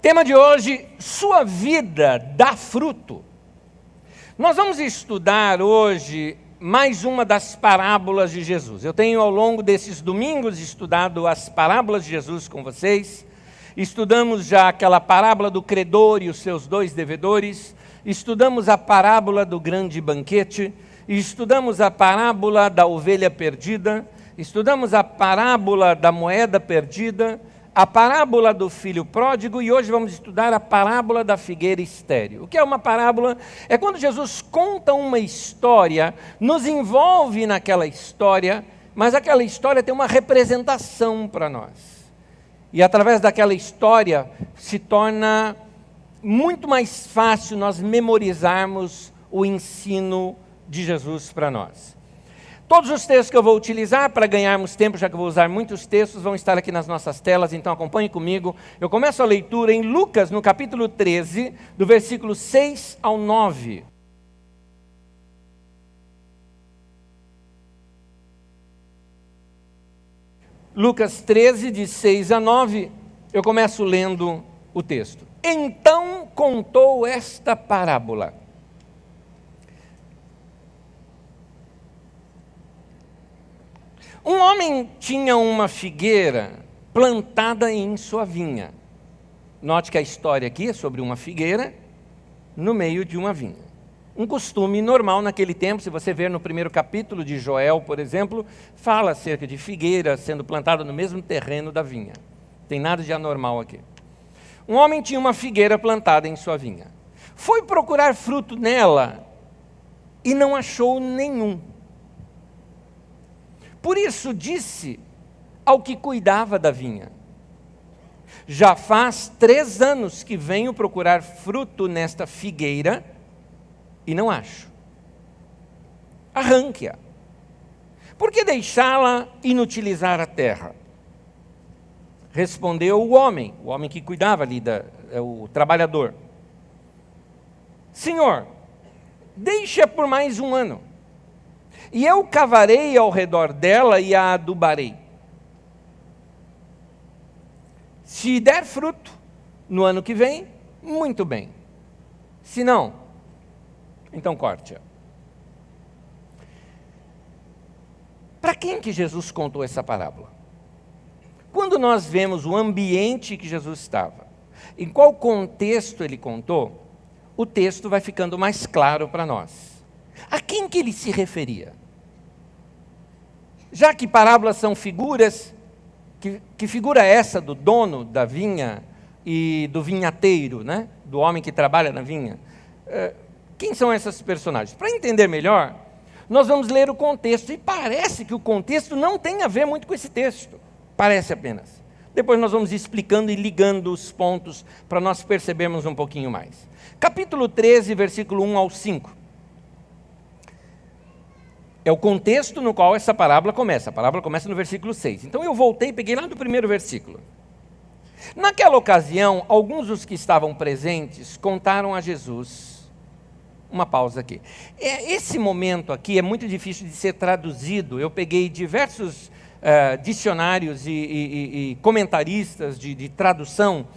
Tema de hoje, sua vida dá fruto. Nós vamos estudar hoje mais uma das parábolas de Jesus. Eu tenho ao longo desses domingos estudado as parábolas de Jesus com vocês. Estudamos já aquela parábola do credor e os seus dois devedores. Estudamos a parábola do grande banquete. Estudamos a parábola da ovelha perdida. Estudamos a parábola da moeda perdida. A parábola do filho pródigo, e hoje vamos estudar a parábola da figueira estéril. O que é uma parábola? É quando Jesus conta uma história, nos envolve naquela história, mas aquela história tem uma representação para nós. E através daquela história se torna muito mais fácil nós memorizarmos o ensino de Jesus para nós. Todos os textos que eu vou utilizar para ganharmos tempo, já que eu vou usar muitos textos, vão estar aqui nas nossas telas, então acompanhe comigo. Eu começo a leitura em Lucas, no capítulo 13, do versículo 6 ao 9. Lucas 13, de 6 a 9, eu começo lendo o texto. Então contou esta parábola. Um homem tinha uma figueira plantada em sua vinha. Note que a história aqui é sobre uma figueira no meio de uma vinha. Um costume normal naquele tempo, se você ver no primeiro capítulo de Joel, por exemplo, fala acerca de figueira sendo plantada no mesmo terreno da vinha. Não tem nada de anormal aqui. Um homem tinha uma figueira plantada em sua vinha. Foi procurar fruto nela e não achou nenhum. Por isso disse ao que cuidava da vinha: já faz 3 anos que venho procurar fruto nesta figueira e não acho. Arranque-a. Por que deixá-la inutilizar a terra? Respondeu o homem que cuidava ali, o trabalhador: Senhor, deixa por mais 1 ano. E eu cavarei ao redor dela e a adubarei. Se der fruto no ano que vem, muito bem. Se não, então corte-a. Para quem que Jesus contou essa parábola? Quando nós vemos o ambiente que Jesus estava, em qual contexto ele contou, o texto vai ficando mais claro para nós. A quem que ele se referia? Já que parábolas são figuras, que figura é essa do dono da vinha e do vinhateiro, né? Do homem que trabalha na vinha? Quem são esses personagens? Para entender melhor, nós vamos ler o contexto, e parece que o contexto não tem a ver muito com esse texto. Parece apenas. Depois nós vamos explicando e ligando os pontos para nós percebermos um pouquinho mais. Capítulo 13, versículo 1 ao 5. É o contexto no qual essa parábola começa. A parábola começa no versículo 6. Então eu voltei e peguei lá do primeiro versículo. Naquela ocasião, alguns dos que estavam presentes contaram a Jesus. Uma pausa aqui. Esse momento aqui é muito difícil de ser traduzido. Eu peguei diversos dicionários e comentaristas de tradução.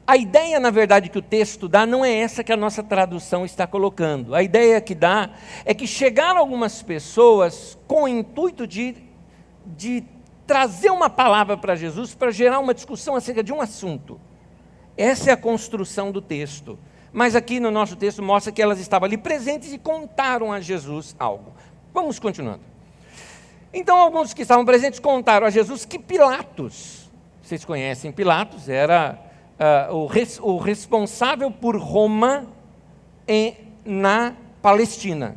A ideia, na verdade, que o texto dá não é essa que a nossa tradução está colocando. A ideia que dá é que chegaram algumas pessoas com o intuito de trazer uma palavra para Jesus, para gerar uma discussão acerca de um assunto. Essa é a construção do texto. Mas aqui no nosso texto mostra que elas estavam ali presentes e contaram a Jesus algo. Vamos continuando. Então, alguns que estavam presentes contaram a Jesus que Pilatos, vocês conhecem Pilatos, era o responsável por Roma na Palestina.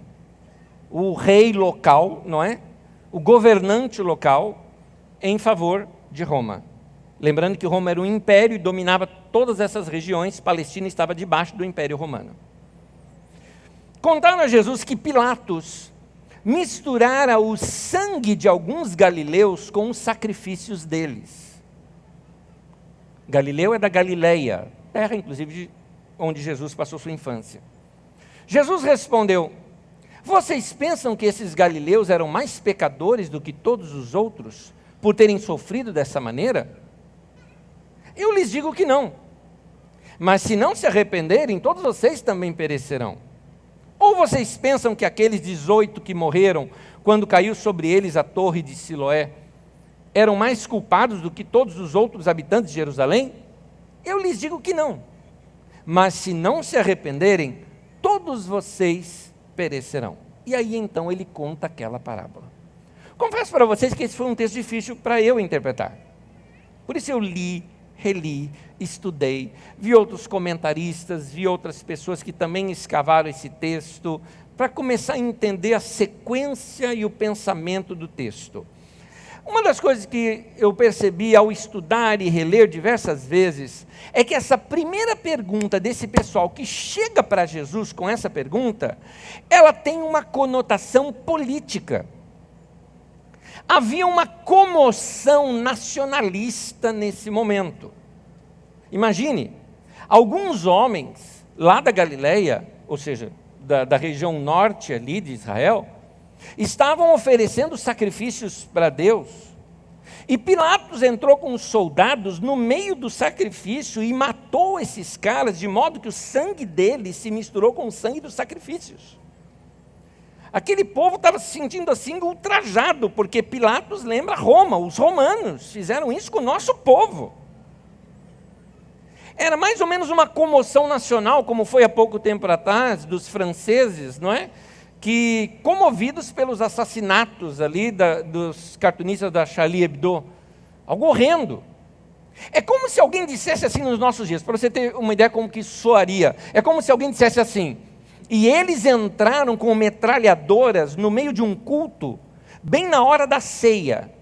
O rei local, não é? O governante local em favor de Roma. Lembrando que Roma era um império e dominava todas essas regiões, Palestina estava debaixo do Império Romano. Contaram a Jesus que Pilatos misturara o sangue de alguns galileus com os sacrifícios deles. Galileu é da Galileia, terra inclusive onde Jesus passou sua infância. Jesus respondeu: vocês pensam que esses galileus eram mais pecadores do que todos os outros, por terem sofrido dessa maneira? Eu lhes digo que não. Mas se não se arrependerem, todos vocês também perecerão. Ou vocês pensam que aqueles 18 que morreram quando caiu sobre eles a torre de Siloé eram mais culpados do que todos os outros habitantes de Jerusalém? Eu lhes digo que não. Mas se não se arrependerem, todos vocês perecerão. E aí então ele conta aquela parábola. Confesso para vocês que esse foi um texto difícil para eu interpretar. Por isso eu li, reli, estudei, vi outros comentaristas, vi outras pessoas que também escavaram esse texto, para começar a entender a sequência e o pensamento do texto. Uma das coisas que eu percebi ao estudar e reler diversas vezes, é que essa primeira pergunta desse pessoal que chega para Jesus com essa pergunta, ela tem uma conotação política. Havia uma comoção nacionalista nesse momento. Imagine, alguns homens lá da Galileia, ou seja, da região norte ali de Israel, estavam oferecendo sacrifícios para Deus. E Pilatos entrou com os soldados no meio do sacrifício e matou esses caras, de modo que o sangue deles se misturou com o sangue dos sacrifícios. Aquele povo estava se sentindo assim ultrajado, porque Pilatos lembra Roma, os romanos fizeram isso com o nosso povo. Era mais ou menos uma comoção nacional, como foi há pouco tempo atrás, dos franceses, não é? Que, comovidos pelos assassinatos ali dos cartunistas da Charlie Hebdo, algo horrendo. É como se alguém dissesse assim nos nossos dias, para você ter uma ideia como que soaria, é como se alguém dissesse assim: e eles entraram com metralhadoras no meio de um culto, bem na hora da ceia,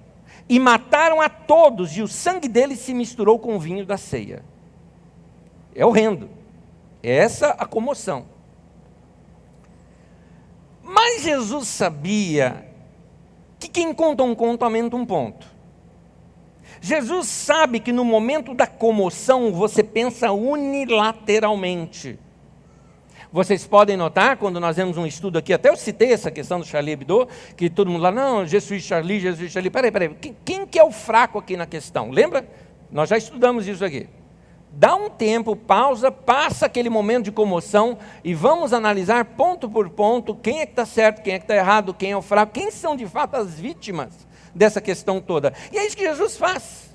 e mataram a todos, e o sangue deles se misturou com o vinho da ceia. É horrendo. É essa a comoção. Mas Jesus sabia que quem conta um conto aumenta um ponto. Jesus sabe que no momento da comoção você pensa unilateralmente. Vocês podem notar, quando nós vemos um estudo aqui, até eu citei essa questão do Charlie Hebdo, que todo mundo lá, não, Jesus Charlie, Jesus Charlie. Peraí, quem que é o fraco aqui na questão? Lembra? Nós já estudamos isso aqui. Dá um tempo, pausa, passa aquele momento de comoção e vamos analisar ponto por ponto quem é que está certo, quem é que está errado, quem é o fraco, quem são de fato as vítimas dessa questão toda. E é isso que Jesus faz.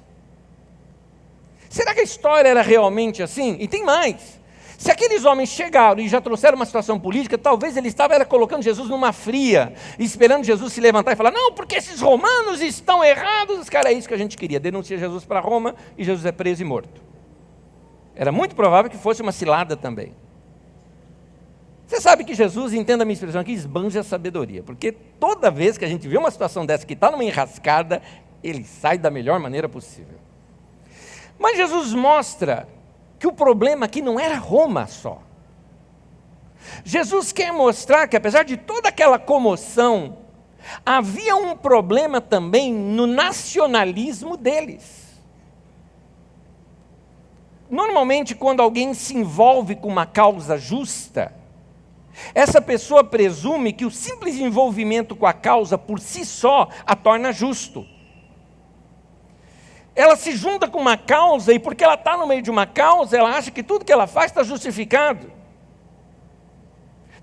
Será que a história era realmente assim? E tem mais. Se aqueles homens chegaram e já trouxeram uma situação política, talvez ele estava colocando Jesus numa fria, esperando Jesus se levantar e falar, não, porque esses romanos estão errados. Cara, é isso que a gente queria, denuncia Jesus para Roma e Jesus é preso e morto. Era muito provável que fosse uma cilada também. Você sabe que Jesus, entenda a minha expressão aqui, esbanja a sabedoria, porque toda vez que a gente vê uma situação dessa que está numa enrascada, ele sai da melhor maneira possível. Mas Jesus mostra que o problema aqui não era Roma só. Jesus quer mostrar que, apesar de toda aquela comoção, havia um problema também no nacionalismo deles. Normalmente, quando alguém se envolve com uma causa justa, essa pessoa presume que o simples envolvimento com a causa por si só a torna justo. Ela se junta com uma causa e porque ela está no meio de uma causa, ela acha que tudo que ela faz está justificado.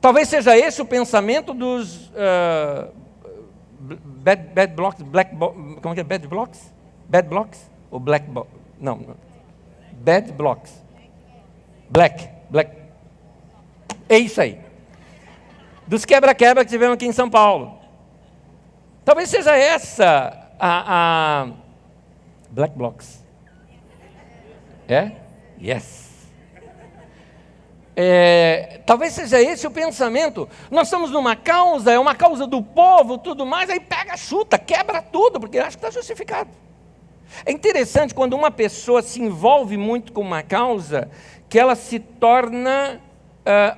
Talvez seja esse o pensamento dos bad blocks, como é que é? Bad blocks? Bad blocks? Ou black blocks? Não. Bad blocks. Black. É isso aí. Dos quebra-quebra que tivemos aqui em São Paulo. Talvez seja essa a Black Blocs. É? Yes. Talvez seja esse o pensamento. Nós estamos numa causa, é uma causa do povo, tudo mais, aí pega, chuta, quebra tudo, porque acha que está justificado. É interessante quando uma pessoa se envolve muito com uma causa, que ela se torna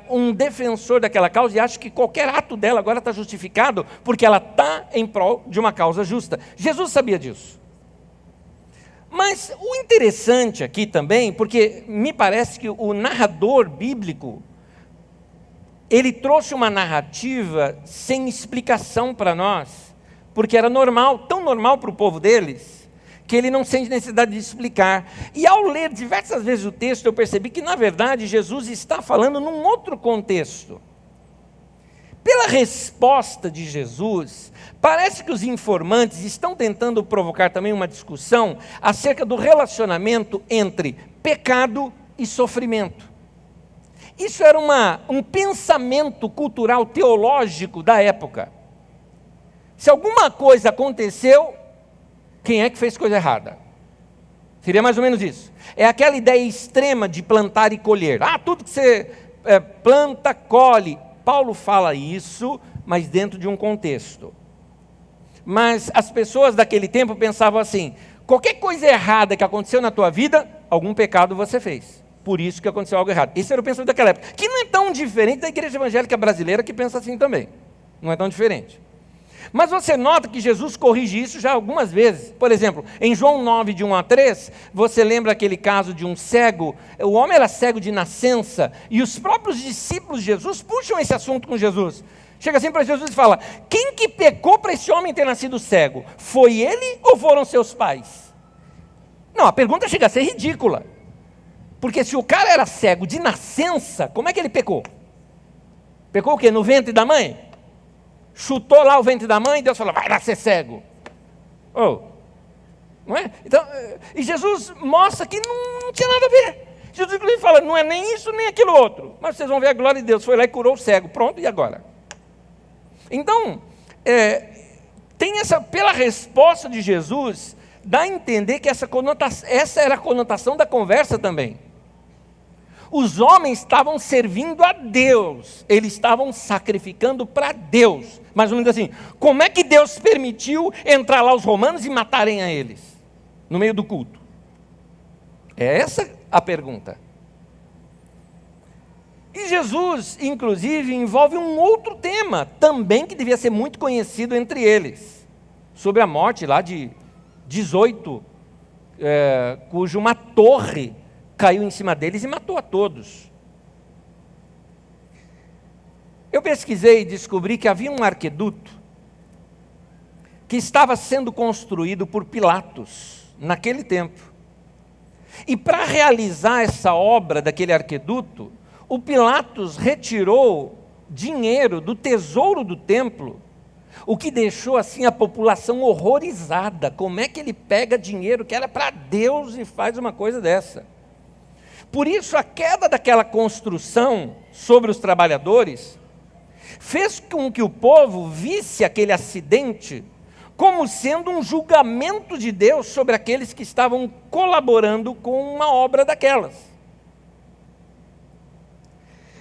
um defensor daquela causa e acha que qualquer ato dela agora está justificado, porque ela está em prol de uma causa justa. Jesus sabia disso. Mas o interessante aqui também, porque me parece que o narrador bíblico, ele trouxe uma narrativa sem explicação para nós, porque era normal, tão normal para o povo deles, que ele não sente necessidade de explicar. E ao ler diversas vezes o texto, eu percebi que, na verdade, Jesus está falando num outro contexto. Pela resposta de Jesus, parece que os informantes estão tentando provocar também uma discussão acerca do relacionamento entre pecado e sofrimento. Isso era um pensamento cultural teológico da época. Se alguma coisa aconteceu, quem é que fez coisa errada? Seria mais ou menos isso. É aquela ideia extrema de plantar e colher. Tudo que você planta, colhe. Paulo fala isso, mas dentro de um contexto. Mas as pessoas daquele tempo pensavam assim: qualquer coisa errada que aconteceu na tua vida, algum pecado você fez. Por isso que aconteceu algo errado. Esse era o pensamento daquela época, que não é tão diferente da igreja evangélica brasileira, que pensa assim também. Não é tão diferente. Mas você nota que Jesus corrige isso já algumas vezes. Por exemplo, em João 9, de 1 a 3, você lembra aquele caso de um cego? O homem era cego de nascença, e os próprios discípulos de Jesus puxam esse assunto com Jesus. Chega assim para Jesus e fala: quem que pecou para esse homem ter nascido cego? Foi ele ou foram seus pais? Não, a pergunta chega a ser ridícula. Porque se o cara era cego de nascença, como é que ele pecou? Pecou o quê? No ventre da mãe? Chutou lá o ventre da mãe e Deus falou: vai nascer cego. Não é? Então, e Jesus mostra que não tinha nada a ver. Jesus inclusive fala: não é nem isso nem aquilo outro. Mas vocês vão ver a glória de Deus. Foi lá e curou o cego. Pronto, e agora? Então, tem pela resposta de Jesus, dá a entender que essa era a conotação da conversa também. Os homens estavam servindo a Deus, eles estavam sacrificando para Deus. Mais ou menos assim: como é que Deus permitiu entrar lá os romanos e matarem a eles, no meio do culto? É essa a pergunta. E Jesus, inclusive, envolve um outro tema, também que devia ser muito conhecido entre eles, sobre a morte lá de 18, cujo uma torre caiu em cima deles e matou a todos. Eu pesquisei e descobri que havia um arqueduto que estava sendo construído por Pilatos naquele tempo. E para realizar essa obra daquele arqueduto, o Pilatos retirou dinheiro do tesouro do templo, o que deixou assim a população horrorizada. Como é que ele pega dinheiro que era para Deus e faz uma coisa dessa? Por isso, a queda daquela construção sobre os trabalhadores fez com que o povo visse aquele acidente como sendo um julgamento de Deus sobre aqueles que estavam colaborando com uma obra daquelas.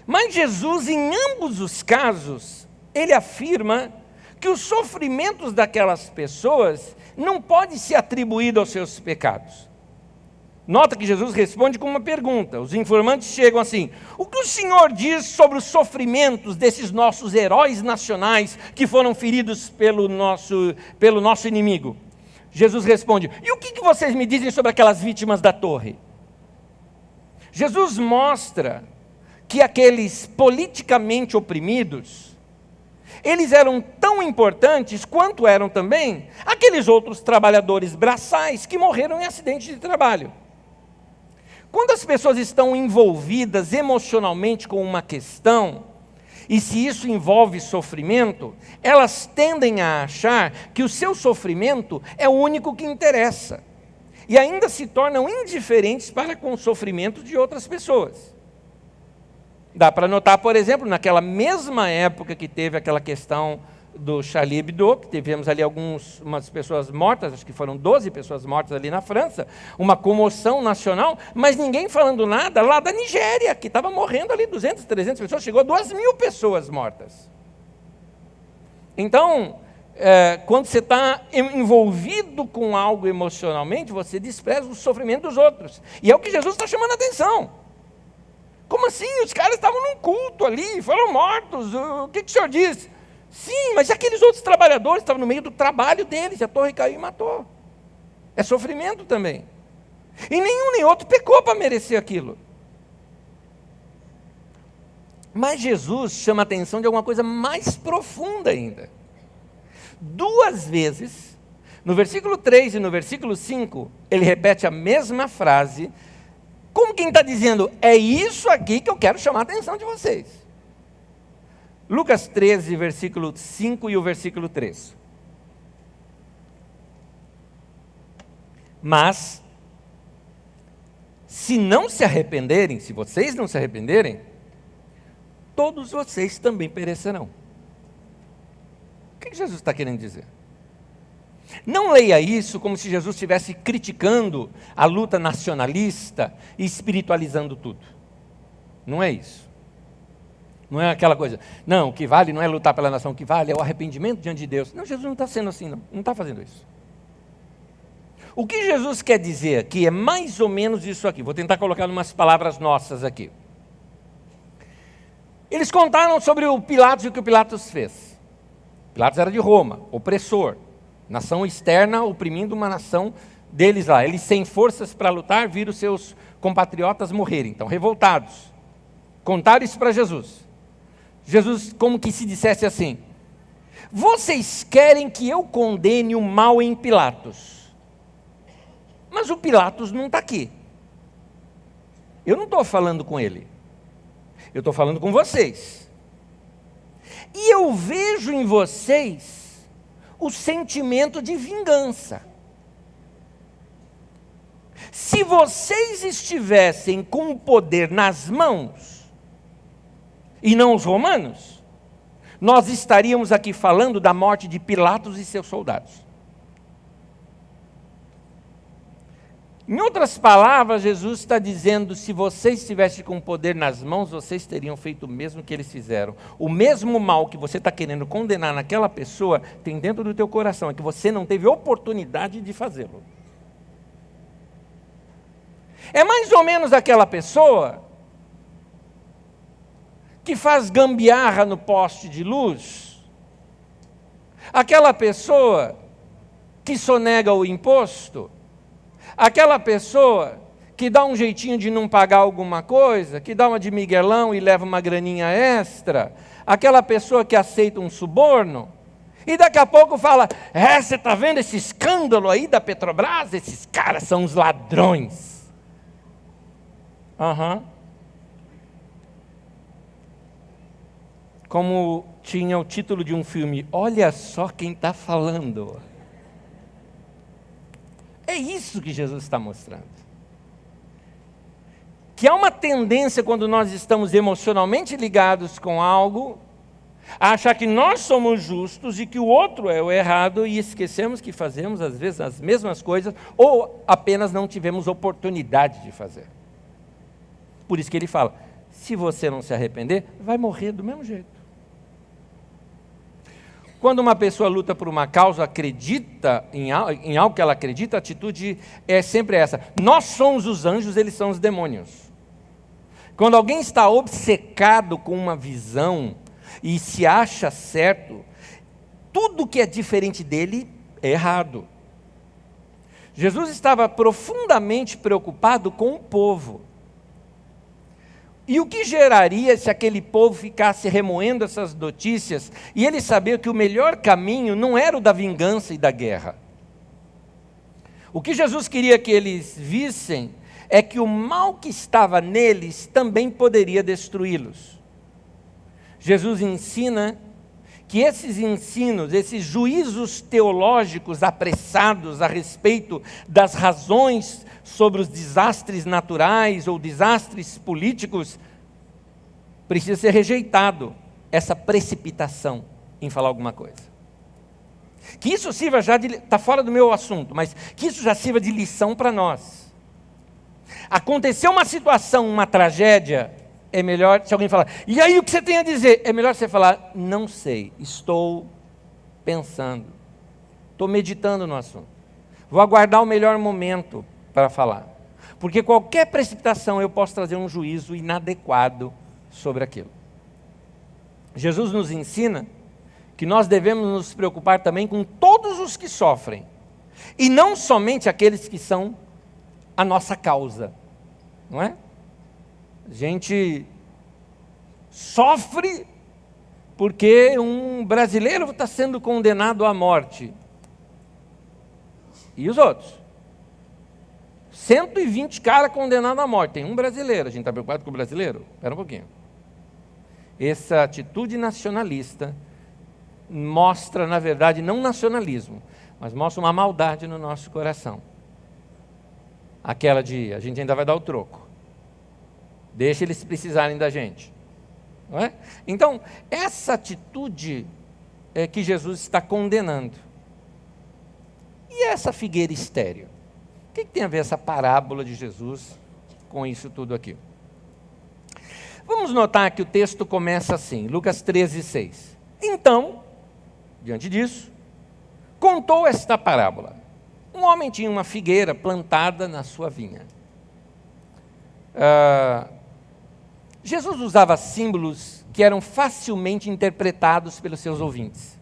Mas Jesus, em ambos os casos, ele afirma que os sofrimentos daquelas pessoas não podem ser atribuídos aos seus pecados. Nota que Jesus responde com uma pergunta. Os informantes chegam assim: o que o Senhor diz sobre os sofrimentos desses nossos heróis nacionais que foram feridos pelo nosso inimigo? Jesus responde: e o que vocês me dizem sobre aquelas vítimas da torre? Jesus mostra que aqueles politicamente oprimidos, eles eram tão importantes quanto eram também aqueles outros trabalhadores braçais que morreram em acidente de trabalho. Quando as pessoas estão envolvidas emocionalmente com uma questão, e se isso envolve sofrimento, elas tendem a achar que o seu sofrimento é o único que interessa. E ainda se tornam indiferentes para com o sofrimento de outras pessoas. Dá para notar, por exemplo, naquela mesma época que teve aquela questão do Charlie Hebdo, que tivemos ali umas pessoas mortas, acho que foram 12 pessoas mortas ali na França, uma comoção nacional, mas ninguém falando nada lá da Nigéria, que estava morrendo ali 200, 300 pessoas, chegou a 2.000 pessoas mortas. Então, quando você está envolvido com algo emocionalmente, você despreza o sofrimento dos outros. E é o que Jesus está chamando a atenção. Como assim? Os caras estavam num culto ali, foram mortos, o que o senhor diz? Sim, mas aqueles outros trabalhadores estavam no meio do trabalho deles, a torre caiu e matou. É sofrimento também. E nenhum nem outro pecou para merecer aquilo. Mas Jesus chama a atenção de alguma coisa mais profunda ainda. 2 vezes, No versículo 3 e no versículo 5, ele repete a mesma frase, como quem está dizendo, é isso aqui que eu quero chamar a atenção de vocês. Lucas 13, versículo 5 e o versículo 3. Mas, se não se arrependerem, se vocês não se arrependerem, todos vocês também perecerão. O que Jesus está querendo dizer? Não leia isso como se Jesus estivesse criticando a luta nacionalista e espiritualizando tudo. Não é isso. Não é aquela coisa, não, o que vale não é lutar pela nação, o que vale é o arrependimento diante de Deus. Não, Jesus não está sendo assim, não está fazendo isso. O que Jesus quer dizer aqui é mais ou menos isso aqui. Vou tentar colocar umas palavras nossas aqui. Eles contaram sobre o Pilatos e o que o Pilatos fez. Pilatos era de Roma, opressor. Nação externa oprimindo uma nação deles lá. Eles sem forças para lutar, viram seus compatriotas morrerem. Então, revoltados. Contaram isso para Jesus. Jesus, como que se dissesse assim, vocês querem que eu condene o mal em Pilatos. Mas o Pilatos não está aqui. Eu não estou falando com ele. Eu estou falando com vocês. E eu vejo em vocês o sentimento de vingança. Se vocês estivessem com o poder nas mãos, e não os romanos, nós estaríamos aqui falando da morte de Pilatos e seus soldados. Em outras palavras, Jesus está dizendo, se vocês estivessem com o poder nas mãos, vocês teriam feito o mesmo que eles fizeram. O mesmo mal que você está querendo condenar naquela pessoa, tem dentro do teu coração, é que você não teve oportunidade de fazê-lo. É mais ou menos aquela pessoa que faz gambiarra no poste de luz, aquela pessoa que sonega o imposto, aquela pessoa que dá um jeitinho de não pagar alguma coisa, que dá uma de miguelão e leva uma graninha extra, aquela pessoa que aceita um suborno, e daqui a pouco fala, você está vendo esse escândalo aí da Petrobras? Esses caras são os ladrões. Como tinha o título de um filme, olha só quem está falando. É isso que Jesus está mostrando. Que há uma tendência, quando nós estamos emocionalmente ligados com algo, a achar que nós somos justos e que o outro é o errado, e esquecemos que fazemos, às vezes, as mesmas coisas, ou apenas não tivemos oportunidade de fazer. Por isso que ele fala, se você não se arrepender, vai morrer do mesmo jeito. Quando uma pessoa luta por uma causa, acredita em algo que ela acredita, a atitude é sempre essa. Nós somos os anjos, eles são os demônios. Quando alguém está obcecado com uma visão e se acha certo, tudo que é diferente dele é errado. Jesus estava profundamente preocupado com o povo. E o que geraria se aquele povo ficasse remoendo essas notícias e ele sabia que o melhor caminho não era o da vingança e da guerra? O que Jesus queria que eles vissem é que o mal que estava neles também poderia destruí-los. Jesus ensina que esses ensinos, esses juízos teológicos apressados a respeito das razões sobre os desastres naturais ou desastres políticos, precisa ser rejeitado essa precipitação em falar alguma coisa. Que isso sirva já de... Está fora do meu assunto, mas que isso já sirva de lição para nós. Aconteceu uma situação, uma tragédia, é melhor, se alguém falar, e aí o que você tem a dizer? É melhor você falar, não sei, estou pensando, estou meditando no assunto. Vou aguardar o melhor momento para falar. Porque qualquer precipitação eu posso trazer um juízo inadequado sobre aquilo. Jesus nos ensina que nós devemos nos preocupar também com todos os que sofrem, e não somente aqueles que são a nossa causa, não é? A gente sofre porque um brasileiro está sendo condenado à morte. E os outros? 120 caras condenados à morte. Tem um brasileiro. A gente está preocupado com o brasileiro? Espera um pouquinho. Essa atitude nacionalista mostra, na verdade, não nacionalismo, mas mostra uma maldade no nosso coração. Aquela de, a gente ainda vai dar o troco. Deixa eles precisarem da gente. Não é? Então, essa atitude é que Jesus está condenando. E essa figueira estéril? O que tem a ver essa parábola de Jesus com isso tudo aqui? Vamos notar que o texto começa assim, Lucas 13:6. Então, diante disso, contou esta parábola. Um homem tinha uma figueira plantada na sua vinha. Jesus usava símbolos que eram facilmente interpretados pelos seus ouvintes.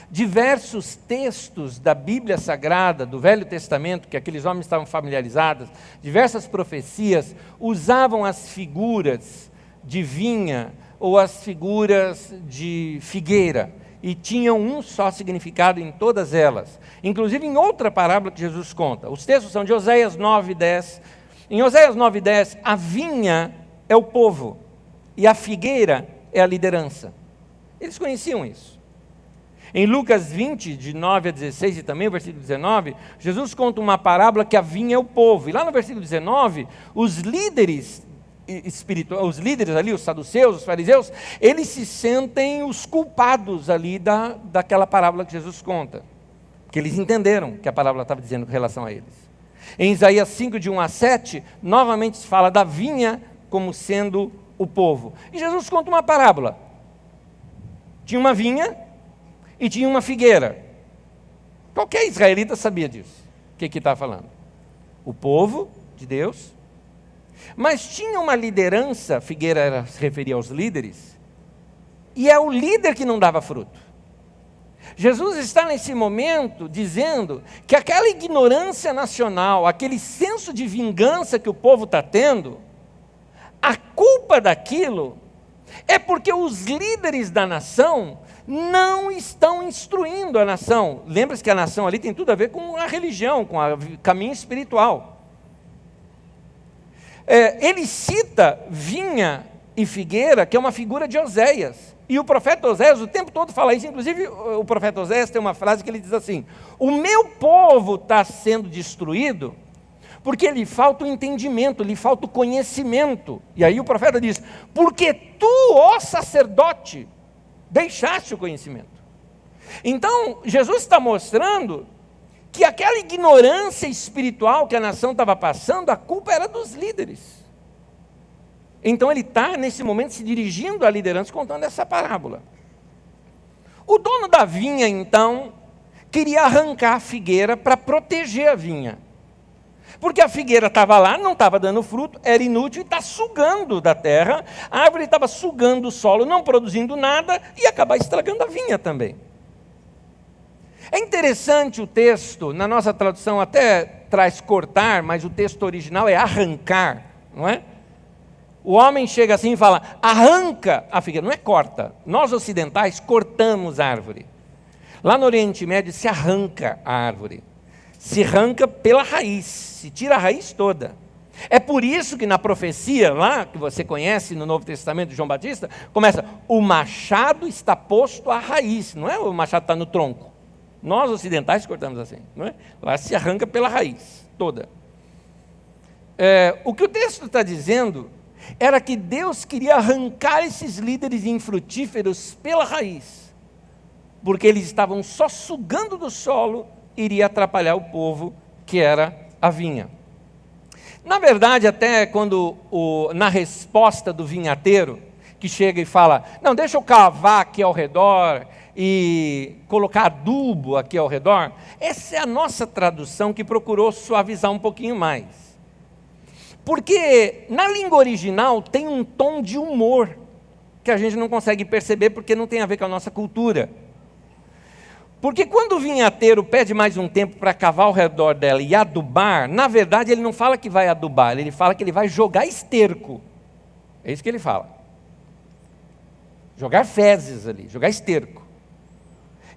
Diversos textos da Bíblia Sagrada, do Velho Testamento, que aqueles homens estavam familiarizados, diversas profecias, usavam as figuras de vinha ou as figuras de figueira, e tinham um só significado em todas elas. Inclusive em outra parábola que Jesus conta. Os textos são de Oséias 9:10. Em Oséias 9:10, a vinha é o povo e a figueira é a liderança. Eles conheciam isso. Em Lucas 20, de 9 a 16 e também o versículo 19, Jesus conta uma parábola que a vinha é o povo. E lá no versículo 19, os líderes espirituais, os líderes ali, os saduceus, os fariseus, eles se sentem os culpados ali daquela parábola que Jesus conta. Porque eles entenderam que a parábola estava dizendo com relação a eles. Em Isaías 5, de 1 a 7, novamente se fala da vinha como sendo o povo. E Jesus conta uma parábola. Tinha uma vinha e tinha uma figueira. Qualquer israelita sabia disso. O que está falando? O povo de Deus. Mas tinha uma liderança, a figueira se referia aos líderes, e é o líder que não dava fruto. Jesus está nesse momento dizendo que aquela ignorância nacional, aquele senso de vingança que o povo está tendo, a culpa daquilo é porque os líderes da nação não estão instruindo a nação. Lembra-se que a nação ali tem tudo a ver com a religião, com o caminho espiritual. Ele cita vinha e figueira, que é uma figura de Oséias. E o profeta Oséias o tempo todo fala isso. Inclusive o profeta Oséias tem uma frase que ele diz assim: o meu povo está sendo destruído porque lhe falta o entendimento, lhe falta o conhecimento. E aí o profeta diz: porque tu, ó sacerdote, deixaste o conhecimento. Então Jesus está mostrando que aquela ignorância espiritual que a nação estava passando, a culpa era dos líderes. Então ele está nesse momento se dirigindo à liderança contando essa parábola. O dono da vinha então queria arrancar a figueira para proteger a vinha. Porque a figueira estava lá, não estava dando fruto, era inútil e está sugando da terra. A árvore estava sugando o solo, não produzindo nada e acabar estragando a vinha também. É interessante o texto, na nossa tradução até traz cortar, mas o texto original é arrancar, não é? O homem chega assim e fala, arranca a figueira, não é corta. Nós ocidentais cortamos a árvore. Lá no Oriente Médio se arranca a árvore. Se arranca pela raiz, se tira a raiz toda. É por isso que na profecia lá, que você conhece no Novo Testamento de João Batista, começa, o machado está posto à raiz, não é o machado está no tronco. Nós ocidentais cortamos assim, não é? Lá se arranca pela raiz toda. O que o texto está dizendo era que Deus queria arrancar esses líderes infrutíferos pela raiz, porque eles estavam só sugando do solo, iria atrapalhar o povo que era a vinha. Na verdade, até quando na resposta do vinhateiro, que chega e fala, não, deixa eu cavar aqui ao redor e colocar adubo aqui ao redor, essa é a nossa tradução que procurou suavizar um pouquinho mais. Porque na língua original tem um tom de humor que a gente não consegue perceber porque não tem a ver com a nossa cultura. Porque quando o vinhateiro pede mais um tempo para cavar ao redor dela e adubar, na verdade ele não fala que vai adubar, ele fala que ele vai jogar esterco. É isso que ele fala. Jogar fezes ali, jogar esterco.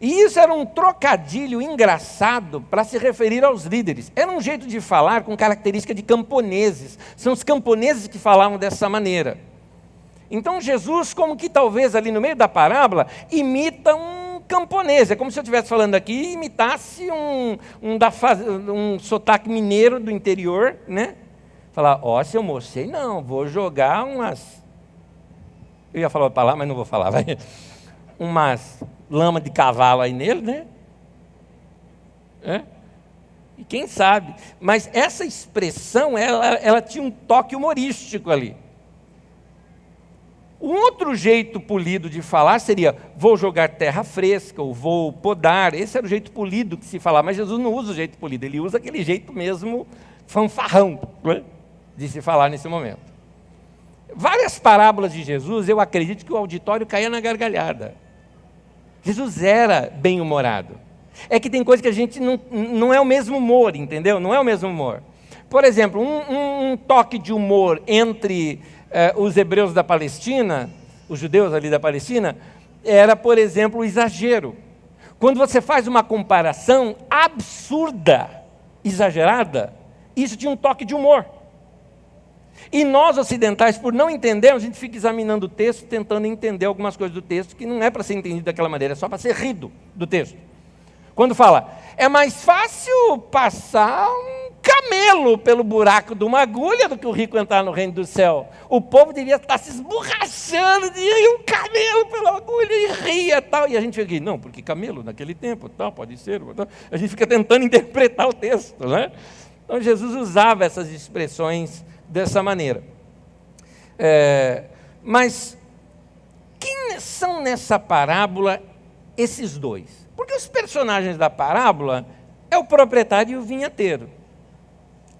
E isso era um trocadilho engraçado para se referir aos líderes. Era um jeito de falar com característica de camponeses. São os camponeses que falavam dessa maneira. Então Jesus, como que talvez ali no meio da parábola, imita um camponês. É como se eu estivesse falando aqui e imitasse um sotaque mineiro do interior, né? Falar, seu moço, não, vou jogar umas... Eu ia falar a palavra, mas não vou falar, vai. Umas lama de cavalo aí nele, né? E quem sabe? Mas essa expressão, ela tinha um toque humorístico ali. Um outro jeito polido de falar seria, vou jogar terra fresca, ou vou podar. Esse era o jeito polido que se falava, mas Jesus não usa o jeito polido, ele usa aquele jeito mesmo fanfarrão, né, de se falar nesse momento. Várias parábolas de Jesus, eu acredito que o auditório caía na gargalhada. Jesus era bem-humorado. É que tem coisa que a gente não é o mesmo humor, entendeu? Não é o mesmo humor. Por exemplo, um toque de humor entre os hebreus da Palestina, os judeus ali da Palestina, era, por exemplo, o exagero. Quando você faz uma comparação absurda, exagerada, isso tinha um toque de humor. E nós ocidentais, por não entendermos, a gente fica examinando o texto, tentando entender algumas coisas do texto, que não é para ser entendido daquela maneira, é só para ser rido do texto. Quando fala, é mais fácil passar um camelo pelo buraco de uma agulha do que o rico entrar no reino do céu. O povo devia estar se esborrachando de ir um camelo pela agulha e ria tal. E a gente fica aqui, não, porque camelo naquele tempo, tal, pode ser. Tal. A gente fica tentando interpretar o texto, né? Então Jesus usava essas expressões dessa maneira. Mas quem são nessa parábola esses dois? Porque os personagens da parábola é o proprietário e o vinhateiro.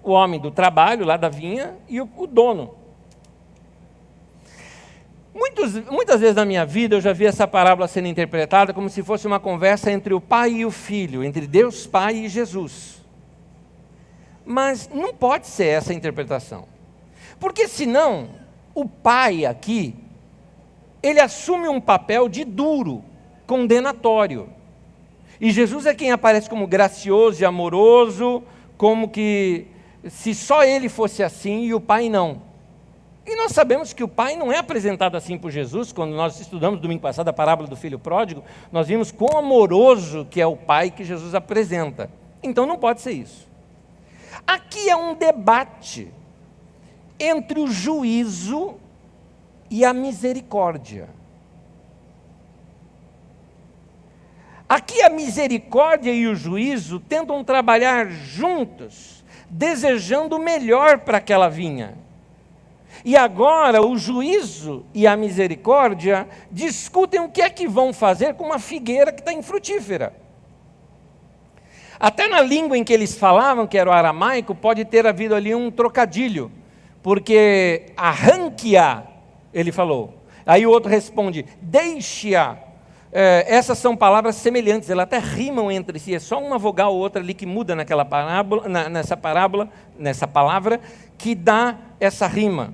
O homem do trabalho lá da vinha e o dono. Muitas vezes na minha vida eu já vi essa parábola sendo interpretada como se fosse uma conversa entre o pai e o filho, entre Deus Pai e Jesus. Mas não pode ser essa a interpretação. Porque senão, o pai aqui, ele assume um papel de duro, condenatório. E Jesus é quem aparece como gracioso e amoroso, como que se só ele fosse assim e o pai não. E nós sabemos que o pai não é apresentado assim por Jesus. Quando nós estudamos domingo passado a parábola do filho pródigo, nós vimos quão amoroso que é o pai que Jesus apresenta. Então não pode ser isso. Aqui é um debate entre o juízo e a misericórdia. Aqui a misericórdia e o juízo tentam trabalhar juntos, desejando o melhor para aquela vinha. E agora o juízo e a misericórdia discutem o que é que vão fazer com uma figueira que está infrutífera. Até na língua em que eles falavam, que era o aramaico, pode ter havido ali um trocadilho, porque arranque-a, ele falou. Aí o outro responde, deixe-a. Essas são palavras semelhantes, elas até rimam entre si, é só uma vogal ou outra ali que muda naquela parábola, nessa palavra, que dá essa rima.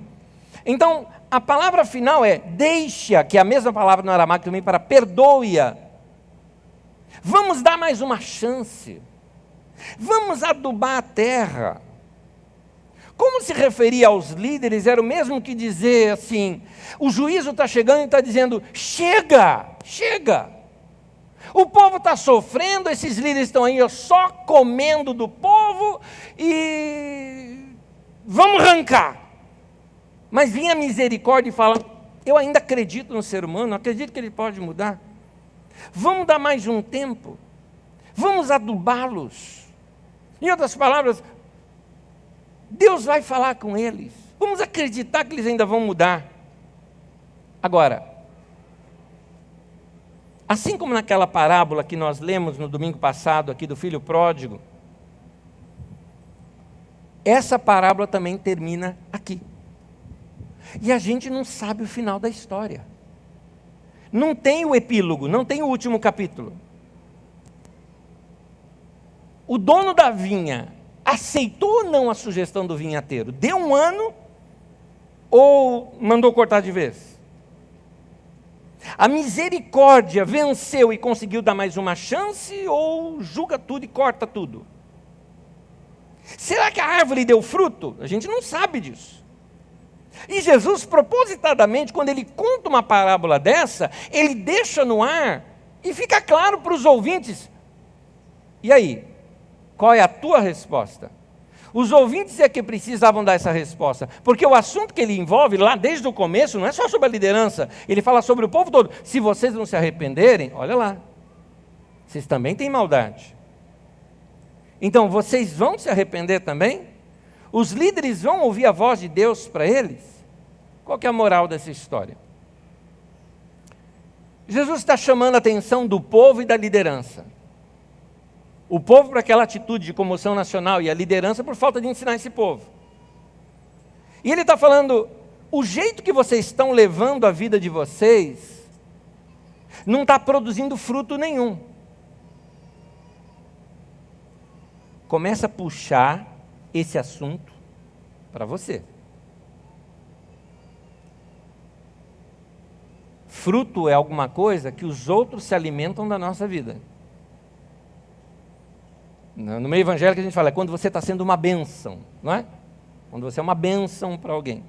Então, a palavra final é deixe-a, que é a mesma palavra no aramaico também para perdoe-a. Vamos dar mais uma chance. Vamos adubar a terra. Como se referia aos líderes, era o mesmo que dizer assim, o juízo está chegando e está dizendo, chega, chega. O povo está sofrendo, esses líderes estão aí só comendo do povo e vamos arrancar. Mas vinha a misericórdia e fala, eu ainda acredito no ser humano, acredito que ele pode mudar. Vamos dar mais um tempo, vamos adubá-los. Em outras palavras, Deus vai falar com eles. Vamos acreditar que eles ainda vão mudar. Agora, assim como naquela parábola que nós lemos no domingo passado aqui do filho pródigo, essa parábola também termina aqui. E a gente não sabe o final da história. Não tem o epílogo, não tem o último capítulo. O dono da vinha aceitou ou não a sugestão do vinhateiro? Deu um ano ou mandou cortar de vez? A misericórdia venceu e conseguiu dar mais uma chance ou julga tudo e corta tudo? Será que a árvore deu fruto? A gente não sabe disso. E Jesus, propositadamente, quando ele conta uma parábola dessa, ele deixa no ar e fica claro para os ouvintes. E aí, qual é a tua resposta? Os ouvintes é que precisavam dar essa resposta, porque o assunto que ele envolve lá desde o começo não é só sobre a liderança, ele fala sobre o povo todo. Se vocês não se arrependerem, olha lá, vocês também têm maldade. Então, vocês vão se arrepender também? Os líderes vão ouvir a voz de Deus para eles? Qual que é a moral dessa história? Jesus está chamando a atenção do povo e da liderança. O povo para aquela atitude de comoção nacional e a liderança por falta de ensinar esse povo. E ele está falando, o jeito que vocês estão levando a vida de vocês não está produzindo fruto nenhum. Começa a puxar esse assunto para você. Fruto é alguma coisa que os outros se alimentam da nossa vida. No meio evangélico a gente fala, é quando você está sendo uma bênção, não é? Quando você é uma bênção para alguém.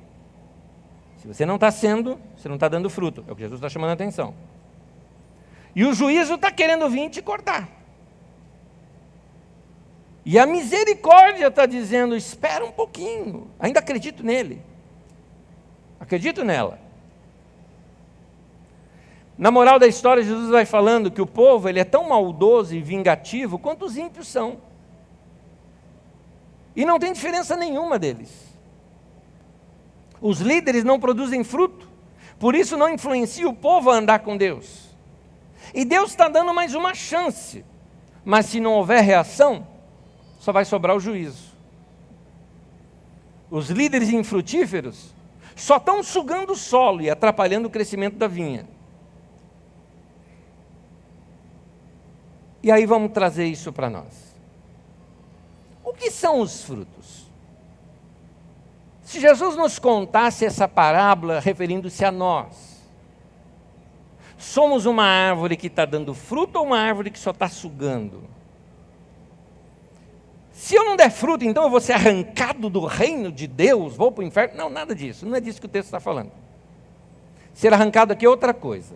Se você não está sendo, você não está dando fruto. É o que Jesus está chamando a atenção. E o juízo está querendo vir te cortar. E a misericórdia está dizendo, espera um pouquinho, ainda acredito nele. Acredito nela. Na moral da história, Jesus vai falando que o povo ele é tão maldoso e vingativo quanto os ímpios são. E não tem diferença nenhuma deles. Os líderes não produzem fruto, por isso não influencia o povo a andar com Deus. E Deus está dando mais uma chance, mas se não houver reação, só vai sobrar o juízo. Os líderes infrutíferos só estão sugando o solo e atrapalhando o crescimento da vinha. E aí vamos trazer isso para nós. O que são os frutos? Se Jesus nos contasse essa parábola referindo-se a nós, somos uma árvore que está dando fruto ou uma árvore que só está sugando? Se eu não der fruto, então eu vou ser arrancado do reino de Deus, vou para o inferno? Não, nada disso, não é disso que o texto está falando. Ser arrancado aqui é outra coisa.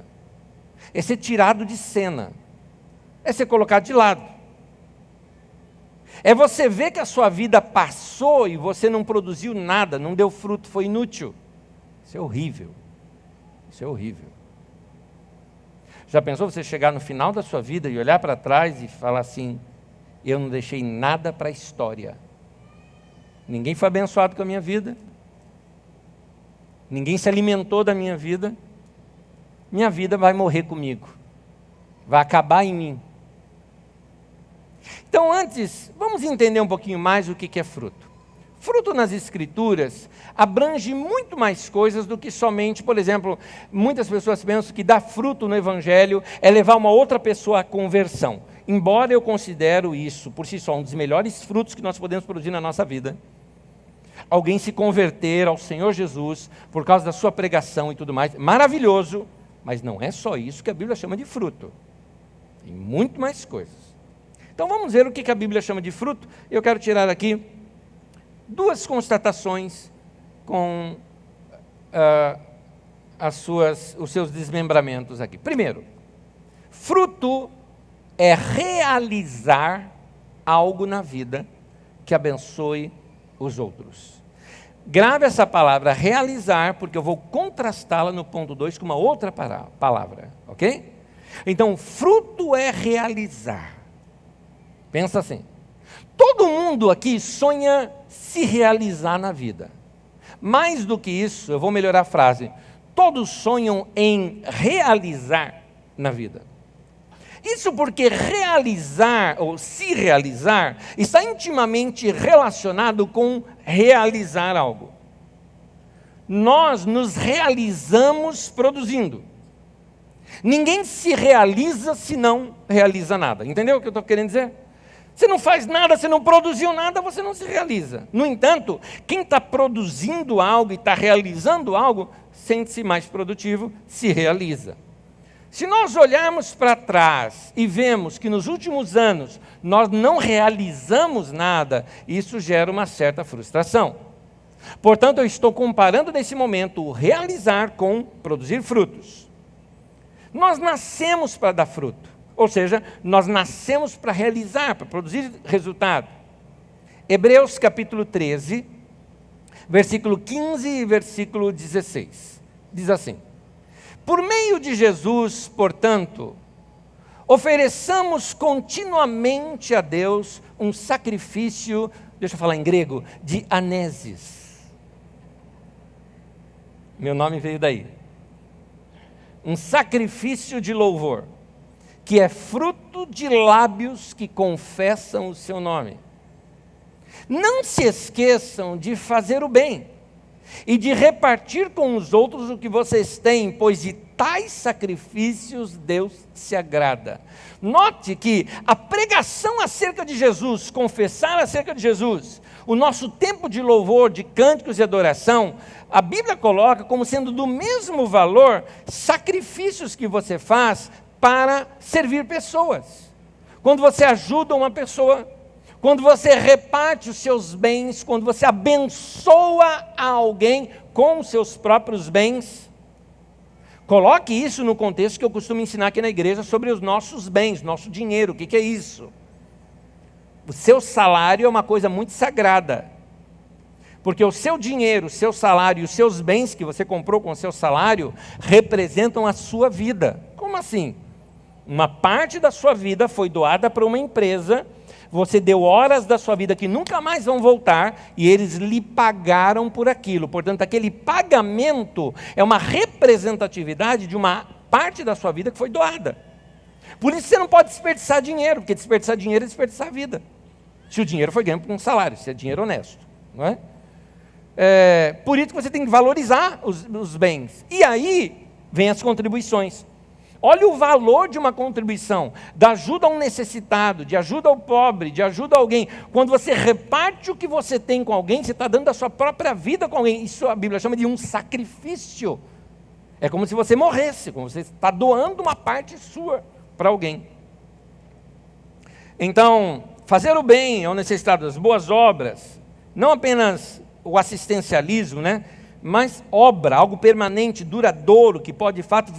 É ser tirado de cena. É ser colocado de lado. É você ver que a sua vida passou e você não produziu nada, não deu fruto, foi inútil. Isso é horrível. Isso é horrível. Já pensou você chegar no final da sua vida e olhar para trás e falar assim, eu não deixei nada para a história. Ninguém foi abençoado com a minha vida. Ninguém se alimentou da minha vida. Minha vida vai morrer comigo. Vai acabar em mim. Então, antes, vamos entender um pouquinho mais o que é fruto. Fruto nas Escrituras abrange muito mais coisas do que somente, por exemplo, muitas pessoas pensam que dar fruto no Evangelho é levar uma outra pessoa à conversão. Embora eu considero isso, por si só, um dos melhores frutos que nós podemos produzir na nossa vida. Alguém se converter ao Senhor Jesus por causa da sua pregação e tudo mais, maravilhoso, mas não é só isso que a Bíblia chama de fruto. Tem muito mais coisas. Então vamos ver o que a Bíblia chama de fruto. Eu quero tirar aqui duas constatações com os seus desmembramentos aqui. Primeiro, fruto é realizar algo na vida que abençoe os outros. Grave essa palavra realizar, porque eu vou contrastá-la no ponto 2 com uma outra palavra, ok? Então, fruto é realizar. Pensa assim, todo mundo aqui sonha se realizar na vida. Mais do que isso, eu vou melhorar a frase, todos sonham em realizar na vida. Isso porque realizar, ou se realizar, está intimamente relacionado com realizar algo. Nós nos realizamos produzindo. Ninguém se realiza se não realiza nada. Entendeu o que eu estou querendo dizer? Você não faz nada, você não produziu nada, você não se realiza. No entanto, quem está produzindo algo e está realizando algo, sente-se mais produtivo, se realiza. Se nós olharmos para trás e vemos que nos últimos anos nós não realizamos nada, isso gera uma certa frustração. Portanto, eu estou comparando nesse momento o realizar com produzir frutos. Nós nascemos para dar fruto, ou seja, nós nascemos para realizar, para produzir resultado. Hebreus capítulo 13, versículo 15 e versículo 16, diz assim: por meio de Jesus, portanto, ofereçamos continuamente a Deus um sacrifício, deixa eu falar em grego, de anesis. Meu nome veio daí. Um sacrifício de louvor, que é fruto de lábios que confessam o seu nome. Não se esqueçam de fazer o bem e de repartir com os outros o que vocês têm, pois de tais sacrifícios Deus se agrada. Note que a pregação acerca de Jesus, confessar acerca de Jesus, o nosso tempo de louvor, de cânticos e adoração, a Bíblia coloca como sendo do mesmo valor sacrifícios que você faz para servir pessoas. Quando você ajuda uma pessoa, quando você reparte os seus bens, quando você abençoa a alguém com os seus próprios bens. Coloque isso no contexto que eu costumo ensinar aqui na igreja sobre os nossos bens, nosso dinheiro. O que é isso? O seu salário é uma coisa muito sagrada. Porque o seu dinheiro, o seu salário e os seus bens que você comprou com o seu salário representam a sua vida. Como assim? Uma parte da sua vida foi doada para uma empresa, você deu horas da sua vida que nunca mais vão voltar e eles lhe pagaram por aquilo. Portanto, aquele pagamento é uma representatividade de uma parte da sua vida que foi doada. Por isso você não pode desperdiçar dinheiro, porque desperdiçar dinheiro é desperdiçar a vida. Se o dinheiro foi ganho por um salário, se é dinheiro honesto, não é? Por isso que você tem que valorizar os bens. E aí vem as contribuições. Olha o valor de uma contribuição, da ajuda a um necessitado, de ajuda ao pobre, de ajuda a alguém. Quando você reparte o que você tem com alguém, você está dando a sua própria vida com alguém. Isso a Bíblia chama de um sacrifício. É como se você morresse, como você está doando uma parte sua para alguém. Então, fazer o bem ao necessitado, as boas obras, não apenas o assistencialismo, né? Mas obra, algo permanente, duradouro, que pode de fato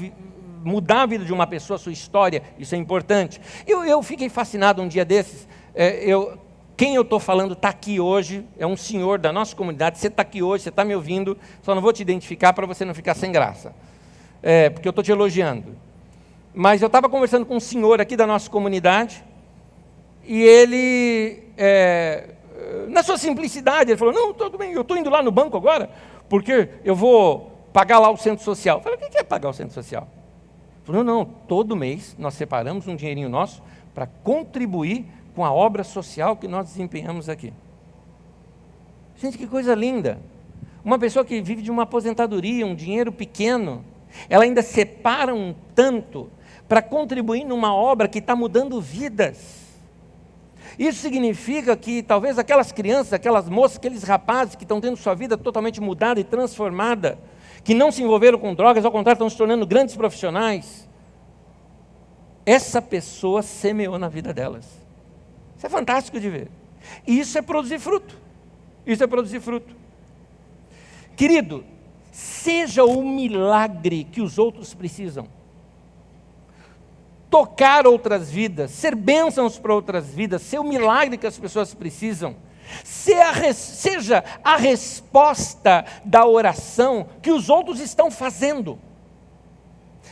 mudar a vida de uma pessoa, a sua história, isso é importante. Eu fiquei fascinado um dia desses, quem eu estou falando está aqui hoje, é um senhor da nossa comunidade, você está aqui hoje, você está me ouvindo, só não vou te identificar para você não ficar sem graça, porque eu estou te elogiando. Mas eu estava conversando com um senhor aqui da nossa comunidade, e ele, na sua simplicidade, ele falou, não, tudo bem, eu estou indo lá no banco agora, porque eu vou pagar lá o centro social. Eu falei, o que é pagar o centro social? Ele falou, não, todo mês nós separamos um dinheirinho nosso para contribuir com a obra social que nós desempenhamos aqui. Gente, que coisa linda. Uma pessoa que vive de uma aposentadoria, um dinheiro pequeno, ela ainda separa um tanto para contribuir numa obra que está mudando vidas. Isso significa que talvez aquelas crianças, aquelas moças, aqueles rapazes que estão tendo sua vida totalmente mudada e transformada, que não se envolveram com drogas, ao contrário, estão se tornando grandes profissionais, essa pessoa semeou na vida delas. Isso é fantástico de ver. E isso é produzir fruto. Isso é produzir fruto. Querido, seja o milagre que os outros precisam. Tocar outras vidas, ser bênçãos para outras vidas, ser o milagre que as pessoas precisam, seja a resposta da oração que os outros estão fazendo.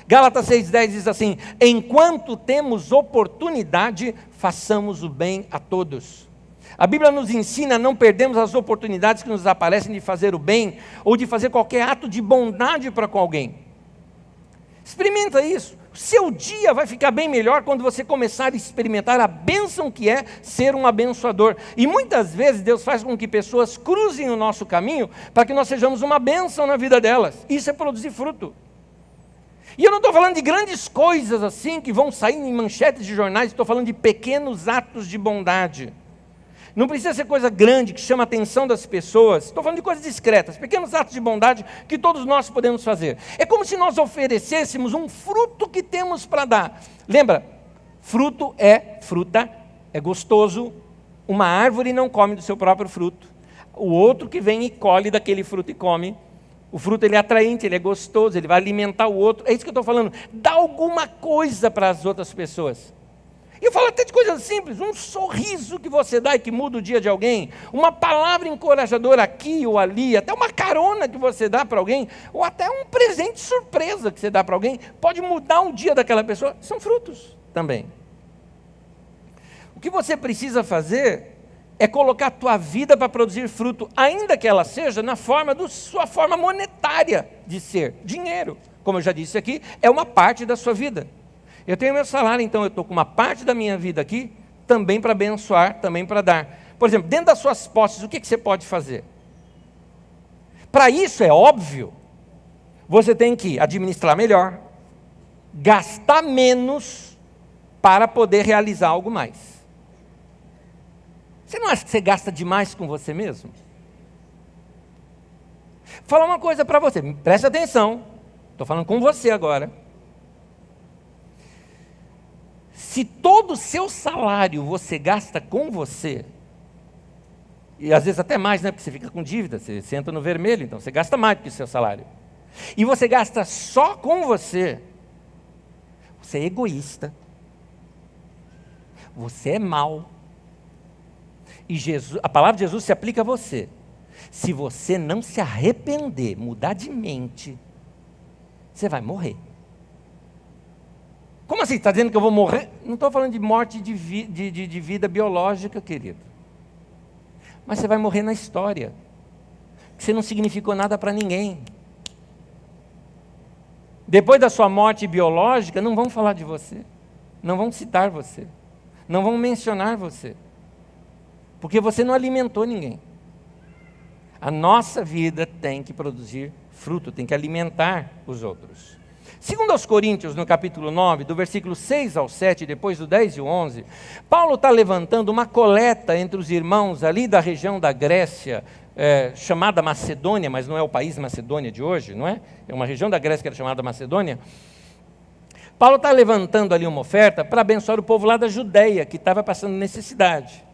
Gálatas 6,10 diz assim, enquanto temos oportunidade, façamos o bem a todos. A Bíblia nos ensina a não perdermos as oportunidades que nos aparecem de fazer o bem, ou de fazer qualquer ato de bondade para com alguém. Experimenta isso. Seu dia vai ficar bem melhor quando você começar a experimentar a bênção que é ser um abençoador. E muitas vezes Deus faz com que pessoas cruzem o nosso caminho para que nós sejamos uma bênção na vida delas. Isso é produzir fruto. E eu não estou falando de grandes coisas assim que vão sair em manchetes de jornais, estou falando de pequenos atos de bondade. Não precisa ser coisa grande que chama a atenção das pessoas. Estou falando de coisas discretas, pequenos atos de bondade que todos nós podemos fazer. É como se nós oferecêssemos um fruto que temos para dar. Lembra? Fruta, é gostoso. Uma árvore não come do seu próprio fruto. O outro que vem e colhe daquele fruto e come. O fruto ele é atraente, ele é gostoso, ele vai alimentar o outro. É isso que eu estou falando. Dá alguma coisa para as outras pessoas. Eu falo até de coisas simples, um sorriso que você dá e que muda o dia de alguém, uma palavra encorajadora aqui ou ali, até uma carona que você dá para alguém, ou até um presente surpresa que você dá para alguém, pode mudar o dia daquela pessoa. São frutos também. O que você precisa fazer é colocar a tua vida para produzir fruto, ainda que ela seja na forma da sua forma monetária de ser, dinheiro. Como eu já disse aqui, é uma parte da sua vida. Eu tenho meu salário, então eu estou com uma parte da minha vida aqui, também para abençoar, também para dar. Por exemplo, dentro das suas posses, o que você pode fazer? Para isso, é óbvio, você tem que administrar melhor, gastar menos, para poder realizar algo mais. Você não acha que você gasta demais com você mesmo? Vou falar uma coisa para você, preste atenção, estou falando com você agora. Se todo o seu salário você gasta com você, e às vezes até mais, né? Porque você fica com dívida, você entra no vermelho, então você gasta mais do que o seu salário. E você gasta só com você, você é egoísta, você é mau. E Jesus, a palavra de Jesus se aplica a você. Se você não se arrepender, mudar de mente, você vai morrer. Como assim? Está dizendo que eu vou morrer? Não estou falando de morte de vida biológica, querido. Mas você vai morrer na história. Você não significou nada para ninguém. Depois da sua morte biológica, não vão falar de você. Não vão citar você. Não vão mencionar você. Porque você não alimentou ninguém. A nossa vida tem que produzir fruto, tem que alimentar os outros. Segundo aos Coríntios, no capítulo 9, do versículo 6 ao 7, depois do 10 e o 11, Paulo está levantando uma coleta entre os irmãos ali da região da Grécia, chamada Macedônia, mas não é o país Macedônia de hoje, não é? É uma região da Grécia que era chamada Macedônia. Paulo está levantando ali uma oferta para abençoar o povo lá da Judéia, que estava passando necessidade.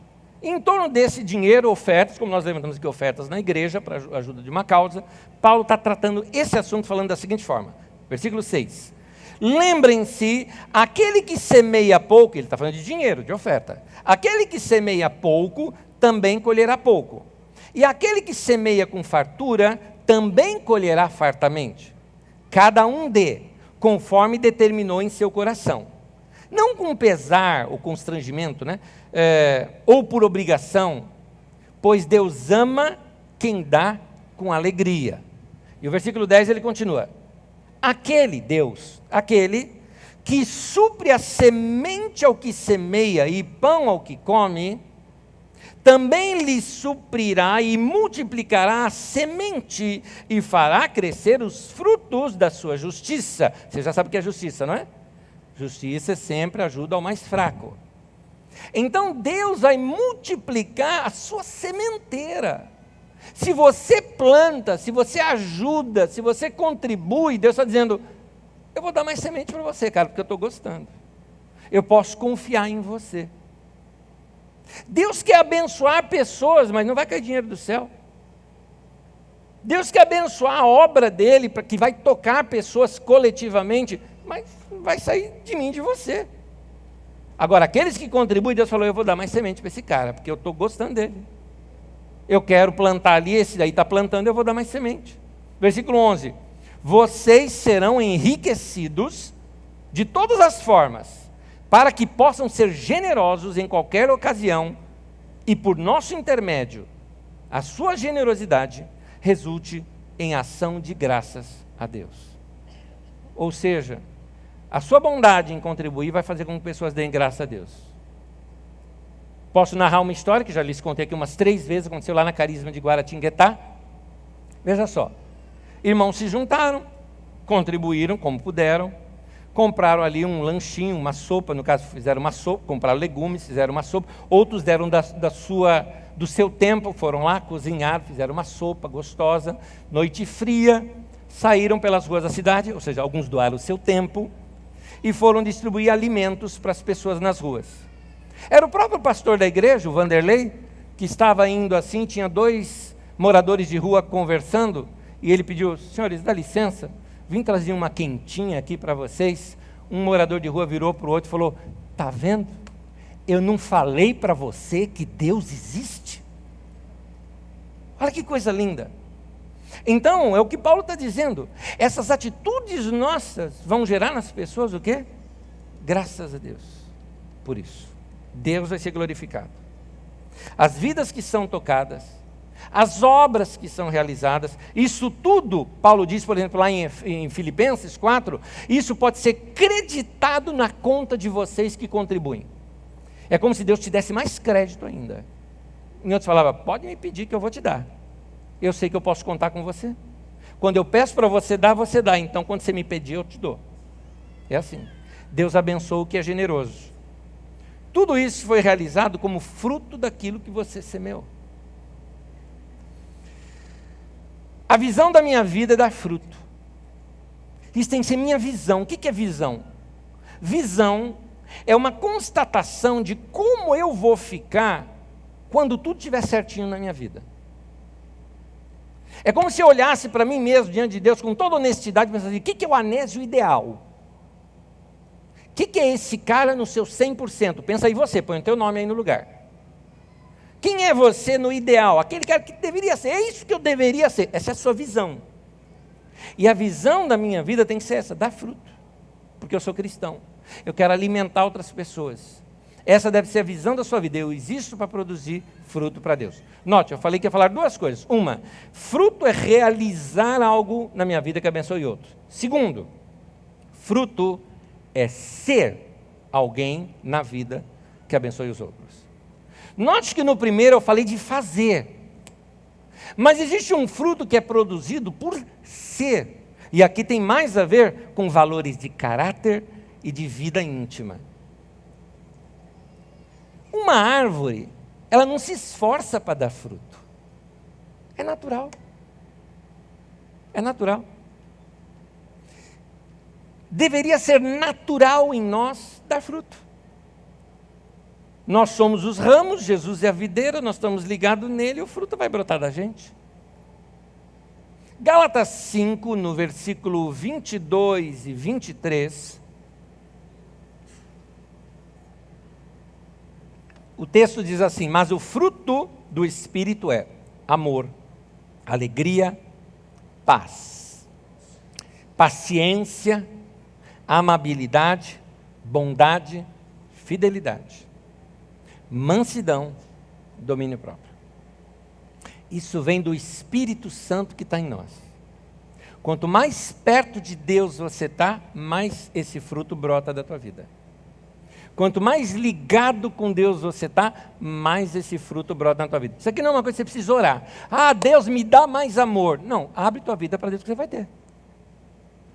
E em torno desse dinheiro, ofertas, como nós levantamos aqui ofertas na igreja, para a ajuda de uma causa, Paulo está tratando esse assunto falando da seguinte forma. Versículo 6. Lembrem-se, aquele que semeia pouco, ele está falando de dinheiro, de oferta. Aquele que semeia pouco, também colherá pouco. E aquele que semeia com fartura, também colherá fartamente. Cada um dê, conforme determinou em seu coração. Não com pesar ou constrangimento, né? Ou por obrigação, pois Deus ama quem dá com alegria. E o versículo 10 ele continua. Aquele Deus, aquele que supre a semente ao que semeia e pão ao que come, também lhe suprirá e multiplicará a semente e fará crescer os frutos da sua justiça. Você já sabe o que é justiça, não é? Justiça sempre ajuda ao mais fraco. Então Deus vai multiplicar a sua sementeira. Se você planta, se você ajuda, se você contribui, Deus está dizendo, eu vou dar mais semente para você, cara, porque eu estou gostando. Eu posso confiar em você. Deus quer abençoar pessoas, mas não vai cair dinheiro do céu. Deus quer abençoar a obra dele, para que vai tocar pessoas coletivamente, mas vai sair de mim e de você. Agora, aqueles que contribuem, Deus falou, eu vou dar mais semente para esse cara, porque eu estou gostando dele. Eu quero plantar ali, esse daí está plantando, eu vou dar mais semente. Versículo 11. Vocês serão enriquecidos de todas as formas, para que possam ser generosos em qualquer ocasião, e por nosso intermédio, a sua generosidade resulte em ação de graças a Deus. Ou seja, a sua bondade em contribuir vai fazer com que pessoas deem graças a Deus. Posso narrar uma história que já lhes contei aqui umas 3 vezes, aconteceu lá na Carisma de Guaratinguetá. Veja só, irmãos se juntaram, contribuíram como puderam, compraram ali um lanchinho, uma sopa, no caso fizeram uma sopa, compraram legumes, fizeram uma sopa, outros deram do seu tempo, foram lá, cozinharam, fizeram uma sopa gostosa, noite fria, saíram pelas ruas da cidade, ou seja, alguns doaram o seu tempo, e foram distribuir alimentos para as pessoas nas ruas. Era o próprio pastor da igreja, o Vanderlei, que estava indo assim, tinha 2 moradores de rua conversando, e ele pediu: senhores, dá licença, vim trazer uma quentinha aqui para vocês. Um morador de rua virou para o outro e falou: está vendo? Eu não falei para você que Deus existe? Olha que coisa linda. Então, é o que Paulo está dizendo. Essas atitudes nossas vão gerar nas pessoas o quê? Graças a Deus. Por isso, Deus vai ser glorificado. As vidas que são tocadas, as obras que são realizadas, isso tudo, Paulo diz, por exemplo, lá em Filipenses 4, isso pode ser creditado na conta de vocês que contribuem. É como se Deus te desse mais crédito ainda. Em outros falava: pode me pedir que eu vou te dar. Eu sei que eu posso contar com você. Quando eu peço para você dar, você dá. Então, quando você me pedir, eu te dou. É assim. Deus abençoa o que é generoso. Tudo isso foi realizado como fruto daquilo que você semeou. A visão da minha vida é dar fruto. Isso tem que ser minha visão. O que é visão? Visão é uma constatação de como eu vou ficar quando tudo estiver certinho na minha vida. É como se eu olhasse para mim mesmo diante de Deus com toda honestidade e pensasse: o que é o Anésio ideal? O que é esse cara no seu 100%? Pensa aí você, põe o teu nome aí no lugar. Quem é você no ideal? Aquele cara que deveria ser. É isso que eu deveria ser. Essa é a sua visão. E a visão da minha vida tem que ser essa: dar fruto. Porque eu sou cristão. Eu quero alimentar outras pessoas. Essa deve ser a visão da sua vida. Eu existo para produzir fruto para Deus. Note, eu falei que ia falar 2 coisas. Uma, fruto é realizar algo na minha vida que abençoe outro. Segundo, fruto é ser alguém na vida que abençoe os outros. Note que no primeiro eu falei de fazer. Mas existe um fruto que é produzido por ser. E aqui tem mais a ver com valores de caráter e de vida íntima. Uma árvore, ela não se esforça para dar fruto. É natural. É natural. Deveria ser natural em nós dar fruto. Nós somos os ramos, Jesus é a videira, nós estamos ligados nele e o fruto vai brotar da gente. Gálatas 5, no versículo 22 e 23, o texto diz assim: mas o fruto do Espírito é amor, alegria, paz, paciência, amabilidade, bondade, fidelidade, mansidão, domínio próprio. Isso vem do Espírito Santo que está em nós. Quanto mais perto de Deus você está, mais esse fruto brota da tua vida. Quanto mais ligado com Deus você está, mais esse fruto brota na tua vida. Isso aqui não é uma coisa que você precisa orar. Ah, Deus me dá mais amor. Não, abre tua vida para Deus que você vai ter.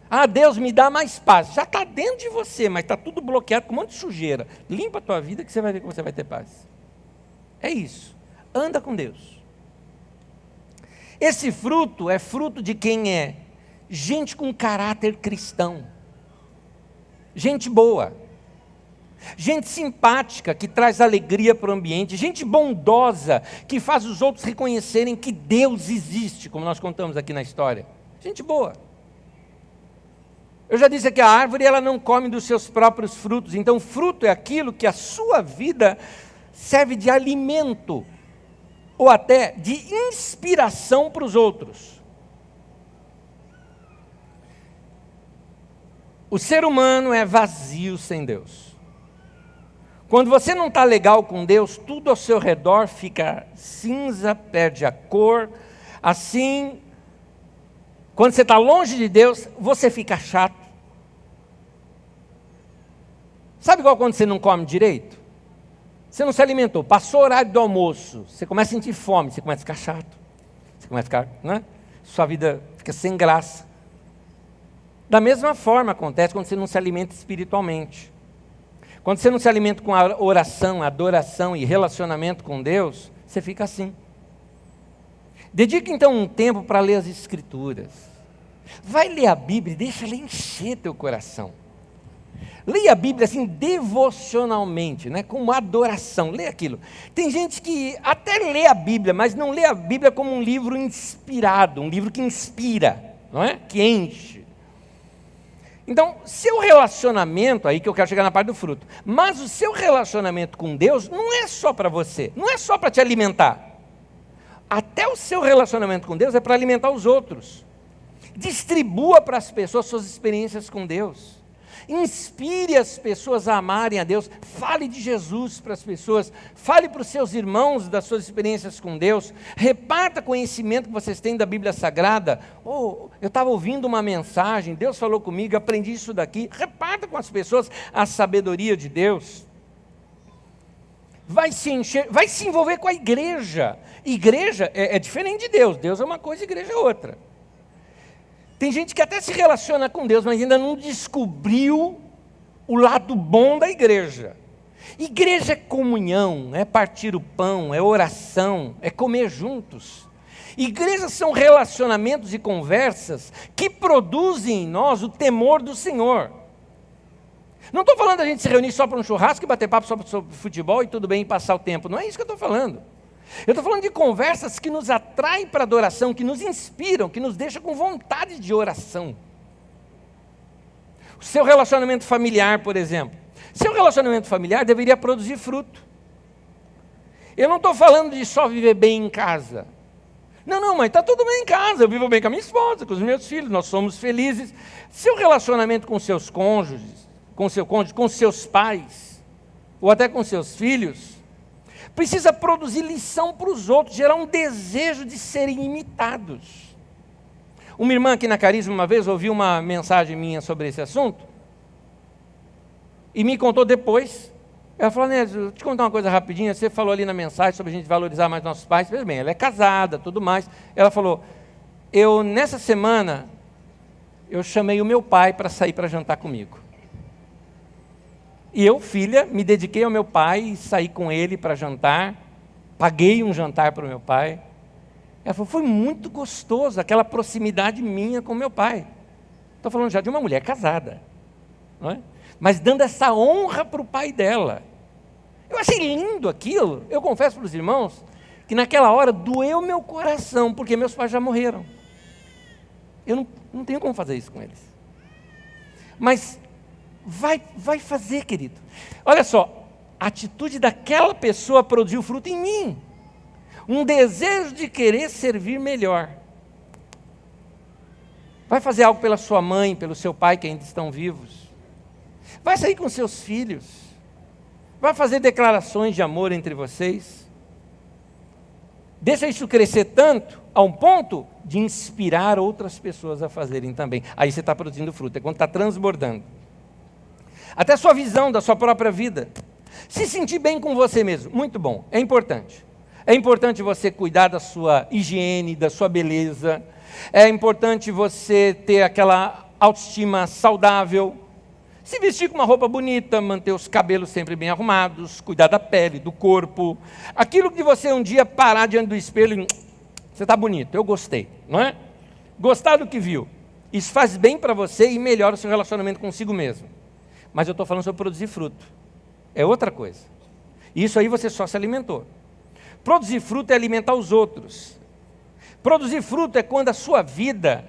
Ah, Deus me dá mais paz. Já está dentro de você, mas está tudo bloqueado com um monte de sujeira. Limpa a tua vida que você vai ver como você vai ter paz. É isso. Anda com Deus. Esse fruto é fruto de quem é gente com caráter cristão. Gente boa. Gente simpática, que traz alegria para o ambiente. Gente bondosa, que faz os outros reconhecerem que Deus existe, como nós contamos aqui na história. Gente boa. Eu já disse que a árvore ela não come dos seus próprios frutos. Então, fruto é aquilo que a sua vida serve de alimento ou até de inspiração para os outros. O ser humano é vazio sem Deus. Quando você não está legal com Deus, tudo ao seu redor fica cinza, perde a cor. Assim, quando você está longe de Deus, você fica chato. Sabe igual quando você não come direito? Você não se alimentou, passou o horário do almoço, você começa a sentir fome, você começa a ficar chato. Você começa a ficar, né? Sua vida fica sem graça. Da mesma forma acontece quando você não se alimenta espiritualmente. Quando você não se alimenta com a oração, adoração e relacionamento com Deus, você fica assim. Dedique então um tempo para ler as Escrituras. Vai ler a Bíblia e deixa ela encher teu coração. Leia a Bíblia assim devocionalmente, né? Com adoração, lê aquilo. Tem gente que até lê a Bíblia, mas não lê a Bíblia como um livro inspirado, um livro que inspira, não é? Que enche. Então, seu relacionamento, aí que eu quero chegar na parte do fruto, mas o seu relacionamento com Deus não é só para você, não é só para te alimentar. Até o seu relacionamento com Deus é para alimentar os outros. Distribua para as pessoas suas experiências com Deus. Inspire as pessoas a amarem a Deus. Fale de Jesus para as pessoas. Fale para os seus irmãos das suas experiências com Deus. Reparta conhecimento que vocês têm da Bíblia Sagrada. Eu estava ouvindo uma mensagem, Deus falou comigo, aprendi isso daqui. Reparta com as pessoas a sabedoria de Deus. Vai se envolver com a igreja. Igreja é diferente de Deus. Deus é uma coisa, igreja é outra. Tem gente que até se relaciona com Deus, mas ainda não descobriu o lado bom da igreja. Igreja é comunhão, é partir o pão, é oração, é comer juntos. Igrejas são relacionamentos e conversas que produzem em nós o temor do Senhor. Não estou falando da gente se reunir só para um churrasco e bater papo sobre futebol e tudo bem e passar o tempo. Não é isso que eu estou falando. Eu estou falando de conversas que nos atraem para a adoração, que nos inspiram, que nos deixam com vontade de oração. O seu relacionamento familiar, por exemplo. Seu relacionamento familiar deveria produzir fruto. Eu não estou falando de só viver bem em casa. Não, mas está tudo bem em casa. Eu vivo bem com a minha esposa, com os meus filhos, nós somos felizes. Seu relacionamento com seus cônjuges, com seu cônjuge, com seus pais, ou até com seus filhos, precisa produzir lição para os outros, gerar um desejo de serem imitados. Uma irmã aqui na Carisma, uma vez, ouviu uma mensagem minha sobre esse assunto, e me contou depois. Ela falou: Nésio, deixa eu te contar uma coisa rapidinha, você falou ali na mensagem sobre a gente valorizar mais nossos pais. Veja bem, ela é casada, tudo mais. Ela falou: nessa semana, eu chamei o meu pai para sair para jantar comigo. E eu, filha, me dediquei ao meu pai e saí com ele para jantar. Paguei um jantar para o meu pai. Ela falou: foi muito gostoso aquela proximidade minha com meu pai. Estou falando já de uma mulher casada, não é? Mas dando essa honra para o pai dela. Eu achei lindo aquilo. Eu confesso para os irmãos que naquela hora doeu meu coração, porque meus pais já morreram. Eu não tenho como fazer isso com eles. Mas vai fazer, querido. Olha só, a atitude daquela pessoa produziu fruto em mim. Um desejo de querer servir melhor. Vai fazer algo pela sua mãe, pelo seu pai que ainda estão vivos. Vai sair com seus filhos. Vai fazer declarações de amor entre vocês. Deixa isso crescer tanto, a um ponto de inspirar outras pessoas a fazerem também. Aí você está produzindo fruto, é quando está transbordando. Até a sua visão da sua própria vida. Se sentir bem com você mesmo, muito bom, é importante. É importante você cuidar da sua higiene, da sua beleza. É importante você ter aquela autoestima saudável. Se vestir com uma roupa bonita, manter os cabelos sempre bem arrumados, cuidar da pele, do corpo. Aquilo que você um dia parar diante do espelho e você está bonito, eu gostei, não é? Gostar do que viu. Isso faz bem para você e melhora o seu relacionamento consigo mesmo. Mas eu estou falando sobre produzir fruto. É outra coisa. Isso aí você só se alimentou. Produzir fruto é alimentar os outros. Produzir fruto é quando a sua vida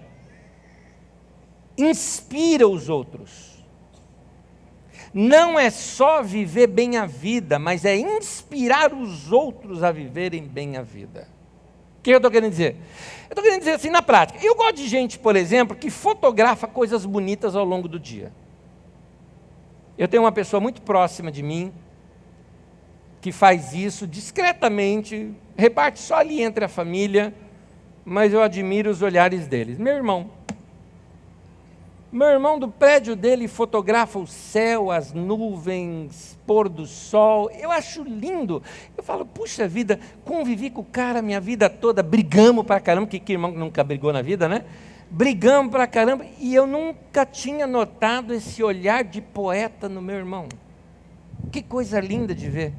inspira os outros. Não é só viver bem a vida, mas é inspirar os outros a viverem bem a vida. O que eu estou querendo dizer? Eu estou querendo dizer assim na prática. Eu gosto de gente, por exemplo, que fotografa coisas bonitas ao longo do dia. Eu tenho uma pessoa muito próxima de mim que faz isso discretamente, reparte só ali entre a família, mas eu admiro os olhares deles. Meu irmão do prédio dele fotografa o céu, as nuvens, pôr do sol. Eu acho lindo. Eu falo: puxa vida, convivi com o cara minha vida toda, brigamos pra caramba, que irmão nunca brigou na vida, né? brigamos pra caramba, e eu nunca tinha notado esse olhar de poeta no meu irmão. Que coisa linda de ver.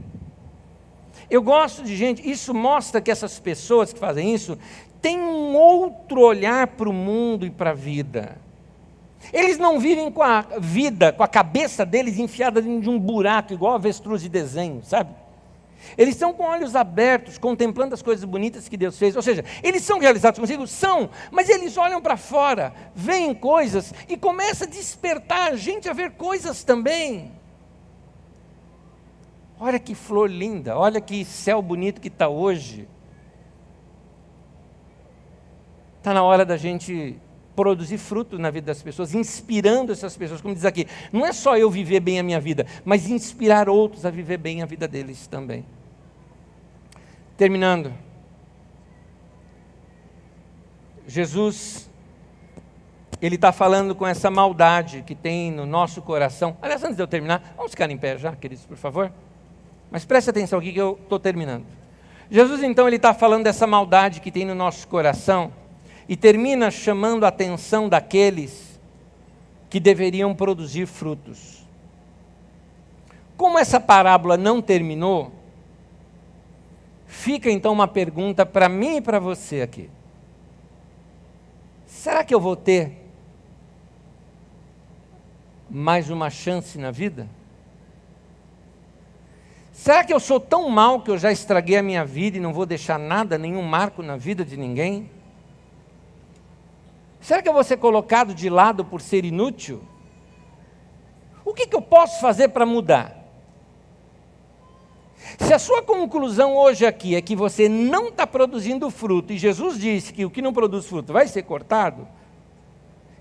Eu gosto de gente, isso mostra que essas pessoas que fazem isso têm um outro olhar para o mundo e para a vida. Eles não vivem com a vida, com a cabeça deles enfiada dentro de um buraco, igual avestruz de desenho, sabe? Eles estão com olhos abertos, contemplando as coisas bonitas que Deus fez. Ou seja, eles são realizados consigo? São, mas eles olham para fora, veem coisas e começa a despertar a gente a ver coisas também. Olha que flor linda, olha que céu bonito que está hoje. Está na hora da gente produzir fruto na vida das pessoas, inspirando essas pessoas, como diz aqui. Não é só eu viver bem a minha vida, mas inspirar outros a viver bem a vida deles também. Terminando. Jesus, Ele está falando com essa maldade que tem no nosso coração. Aliás, antes de eu terminar, vamos ficar em pé já, queridos, por favor? Mas preste atenção aqui que eu estou terminando. Jesus, então, Ele está falando dessa maldade que tem no nosso coração e termina chamando a atenção daqueles que deveriam produzir frutos. Como essa parábola não terminou, fica então uma pergunta para mim e para você aqui. Será que eu vou ter mais uma chance na vida? Será que eu sou tão mal que eu já estraguei a minha vida e não vou deixar nada, nenhum marco na vida de ninguém? Será que eu vou ser colocado de lado por ser inútil? O que eu posso fazer para mudar? Se a sua conclusão hoje aqui é que você não está produzindo fruto, e Jesus disse que o que não produz fruto vai ser cortado,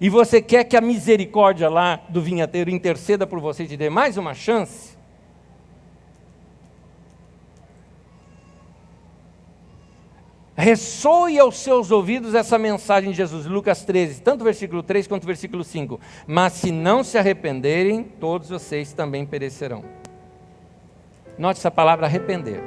e você quer que a misericórdia lá do vinhateiro interceda por você e te dê mais uma chance, ressoe aos seus ouvidos essa mensagem de Jesus, Lucas 13, tanto o versículo 3 quanto o versículo 5. Mas se não se arrependerem, todos vocês também perecerão. Note essa palavra arrepender.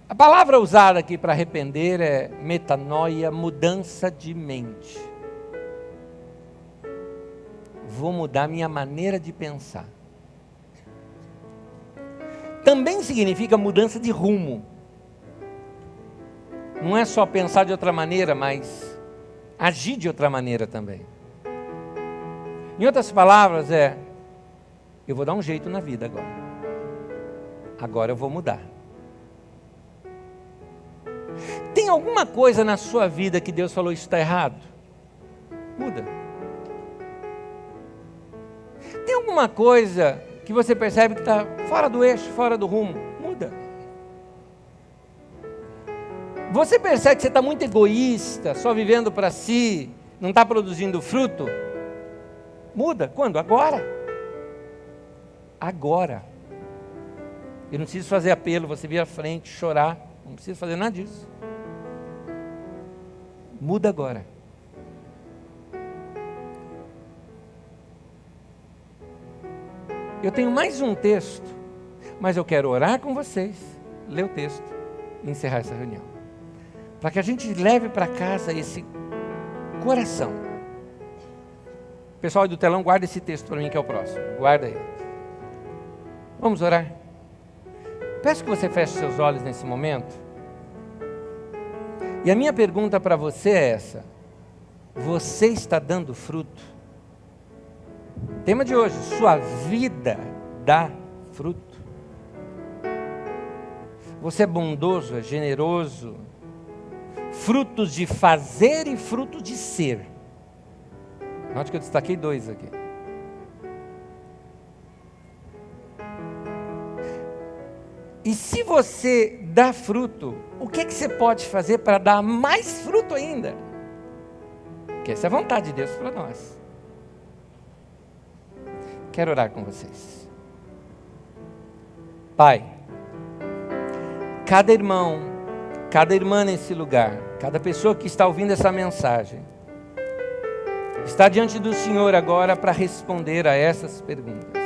A palavra usada aqui para arrepender é metanoia, mudança de mente. Vou mudar minha maneira de pensar. Também significa mudança de rumo. Não é só pensar de outra maneira, mas agir de outra maneira também. Em outras palavras, eu vou dar um jeito na vida agora. Agora eu vou mudar. Tem alguma coisa na sua vida que Deus falou, isso está errado? Muda. Tem alguma coisa que você percebe que está fora do eixo, fora do rumo? Muda. Você percebe que você está muito egoísta, só vivendo para si, não está produzindo fruto? Muda. Quando? Agora. Agora. Eu não preciso fazer apelo, você vir à frente, chorar. Não preciso fazer nada disso. Muda agora. Eu tenho mais um texto, mas eu quero orar com vocês, ler o texto e encerrar essa reunião. Para que a gente leve para casa esse coração. Pessoal do telão, guarda esse texto para mim que é o próximo. Guarda aí. Vamos orar? Peço que você feche seus olhos nesse momento. E a minha pergunta para você é essa: você está dando fruto? Tema de hoje: sua vida dá fruto. Você é bondoso, é generoso, frutos de fazer e frutos de ser. Note que eu destaquei 2 aqui. E se você dá fruto, o que você pode fazer para dar mais fruto ainda? Porque essa é a vontade de Deus para nós. Quero orar com vocês. Pai, cada irmão, cada irmã nesse lugar, cada pessoa que está ouvindo essa mensagem, está diante do Senhor agora para responder a essas perguntas.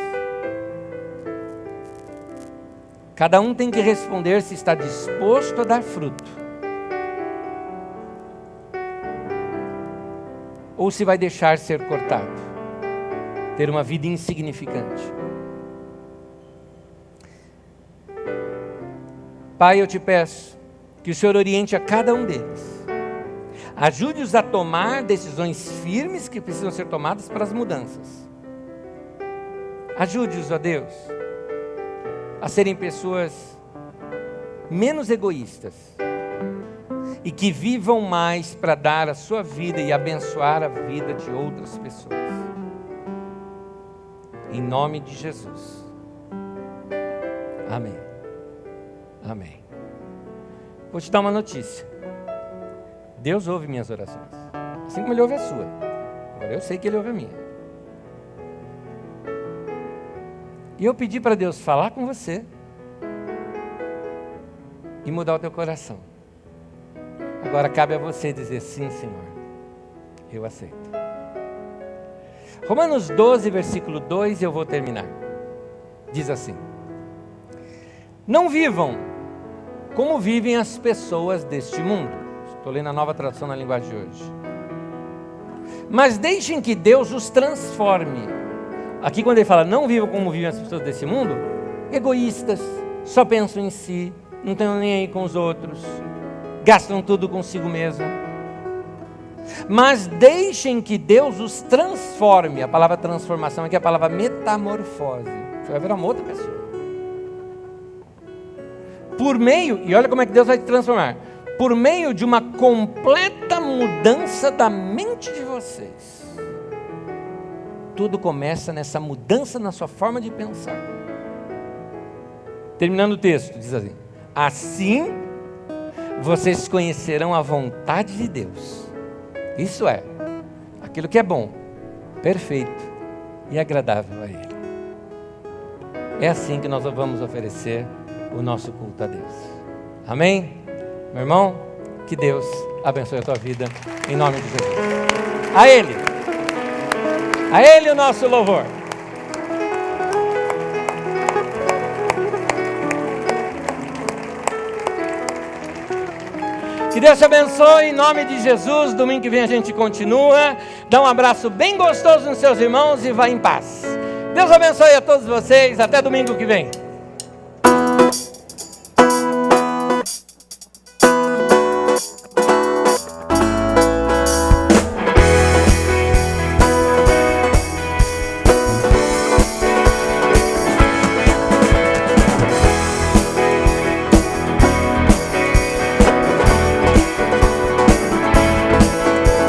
Cada um tem que responder se está disposto a dar fruto. ou se vai deixar ser cortado, ter uma vida insignificante. Pai, eu te peço que o Senhor oriente a cada um deles. Ajude-os a tomar decisões firmes que precisam ser tomadas para as mudanças. Ajude-os, ó Deus, a serem pessoas menos egoístas e que vivam mais para dar a sua vida e abençoar a vida de outras pessoas. Em nome de Jesus. Amém. Amém. Vou te dar uma notícia. Deus ouve minhas orações, assim como Ele ouve a sua. Agora eu sei que Ele ouve a minha. E eu pedi para Deus falar com você e mudar o teu coração. Agora cabe a você dizer: sim, Senhor, eu aceito. Romanos 12, versículo 2, eu vou terminar. Diz assim: não vivam como vivem as pessoas deste mundo. Estou lendo a Nova Tradução na linguagem de hoje. Mas deixem que Deus os transforme. Aqui quando ele fala não vivam como vivem as pessoas desse mundo, egoístas, só pensam em si, não estão nem aí com os outros, gastam tudo consigo mesmo. Mas deixem que Deus os transforme. A palavra transformação aqui é a palavra metamorfose. Você vai virar uma outra pessoa. Por meio, e olha como é que Deus vai te transformar, por meio de uma completa mudança da mente de vocês. Tudo começa nessa mudança na sua forma de pensar. Terminando o texto, diz assim: assim vocês conhecerão a vontade de Deus. Isso é, aquilo que é bom, perfeito e agradável a Ele. É assim que nós vamos oferecer o nosso culto a Deus. Amém? Meu irmão, que Deus abençoe a tua vida, em nome de Jesus. A Ele o nosso louvor. Que Deus te abençoe em nome de Jesus. Domingo que vem a gente continua. Dá um abraço bem gostoso nos seus irmãos e vá em paz. Deus abençoe a todos vocês. Até domingo que vem.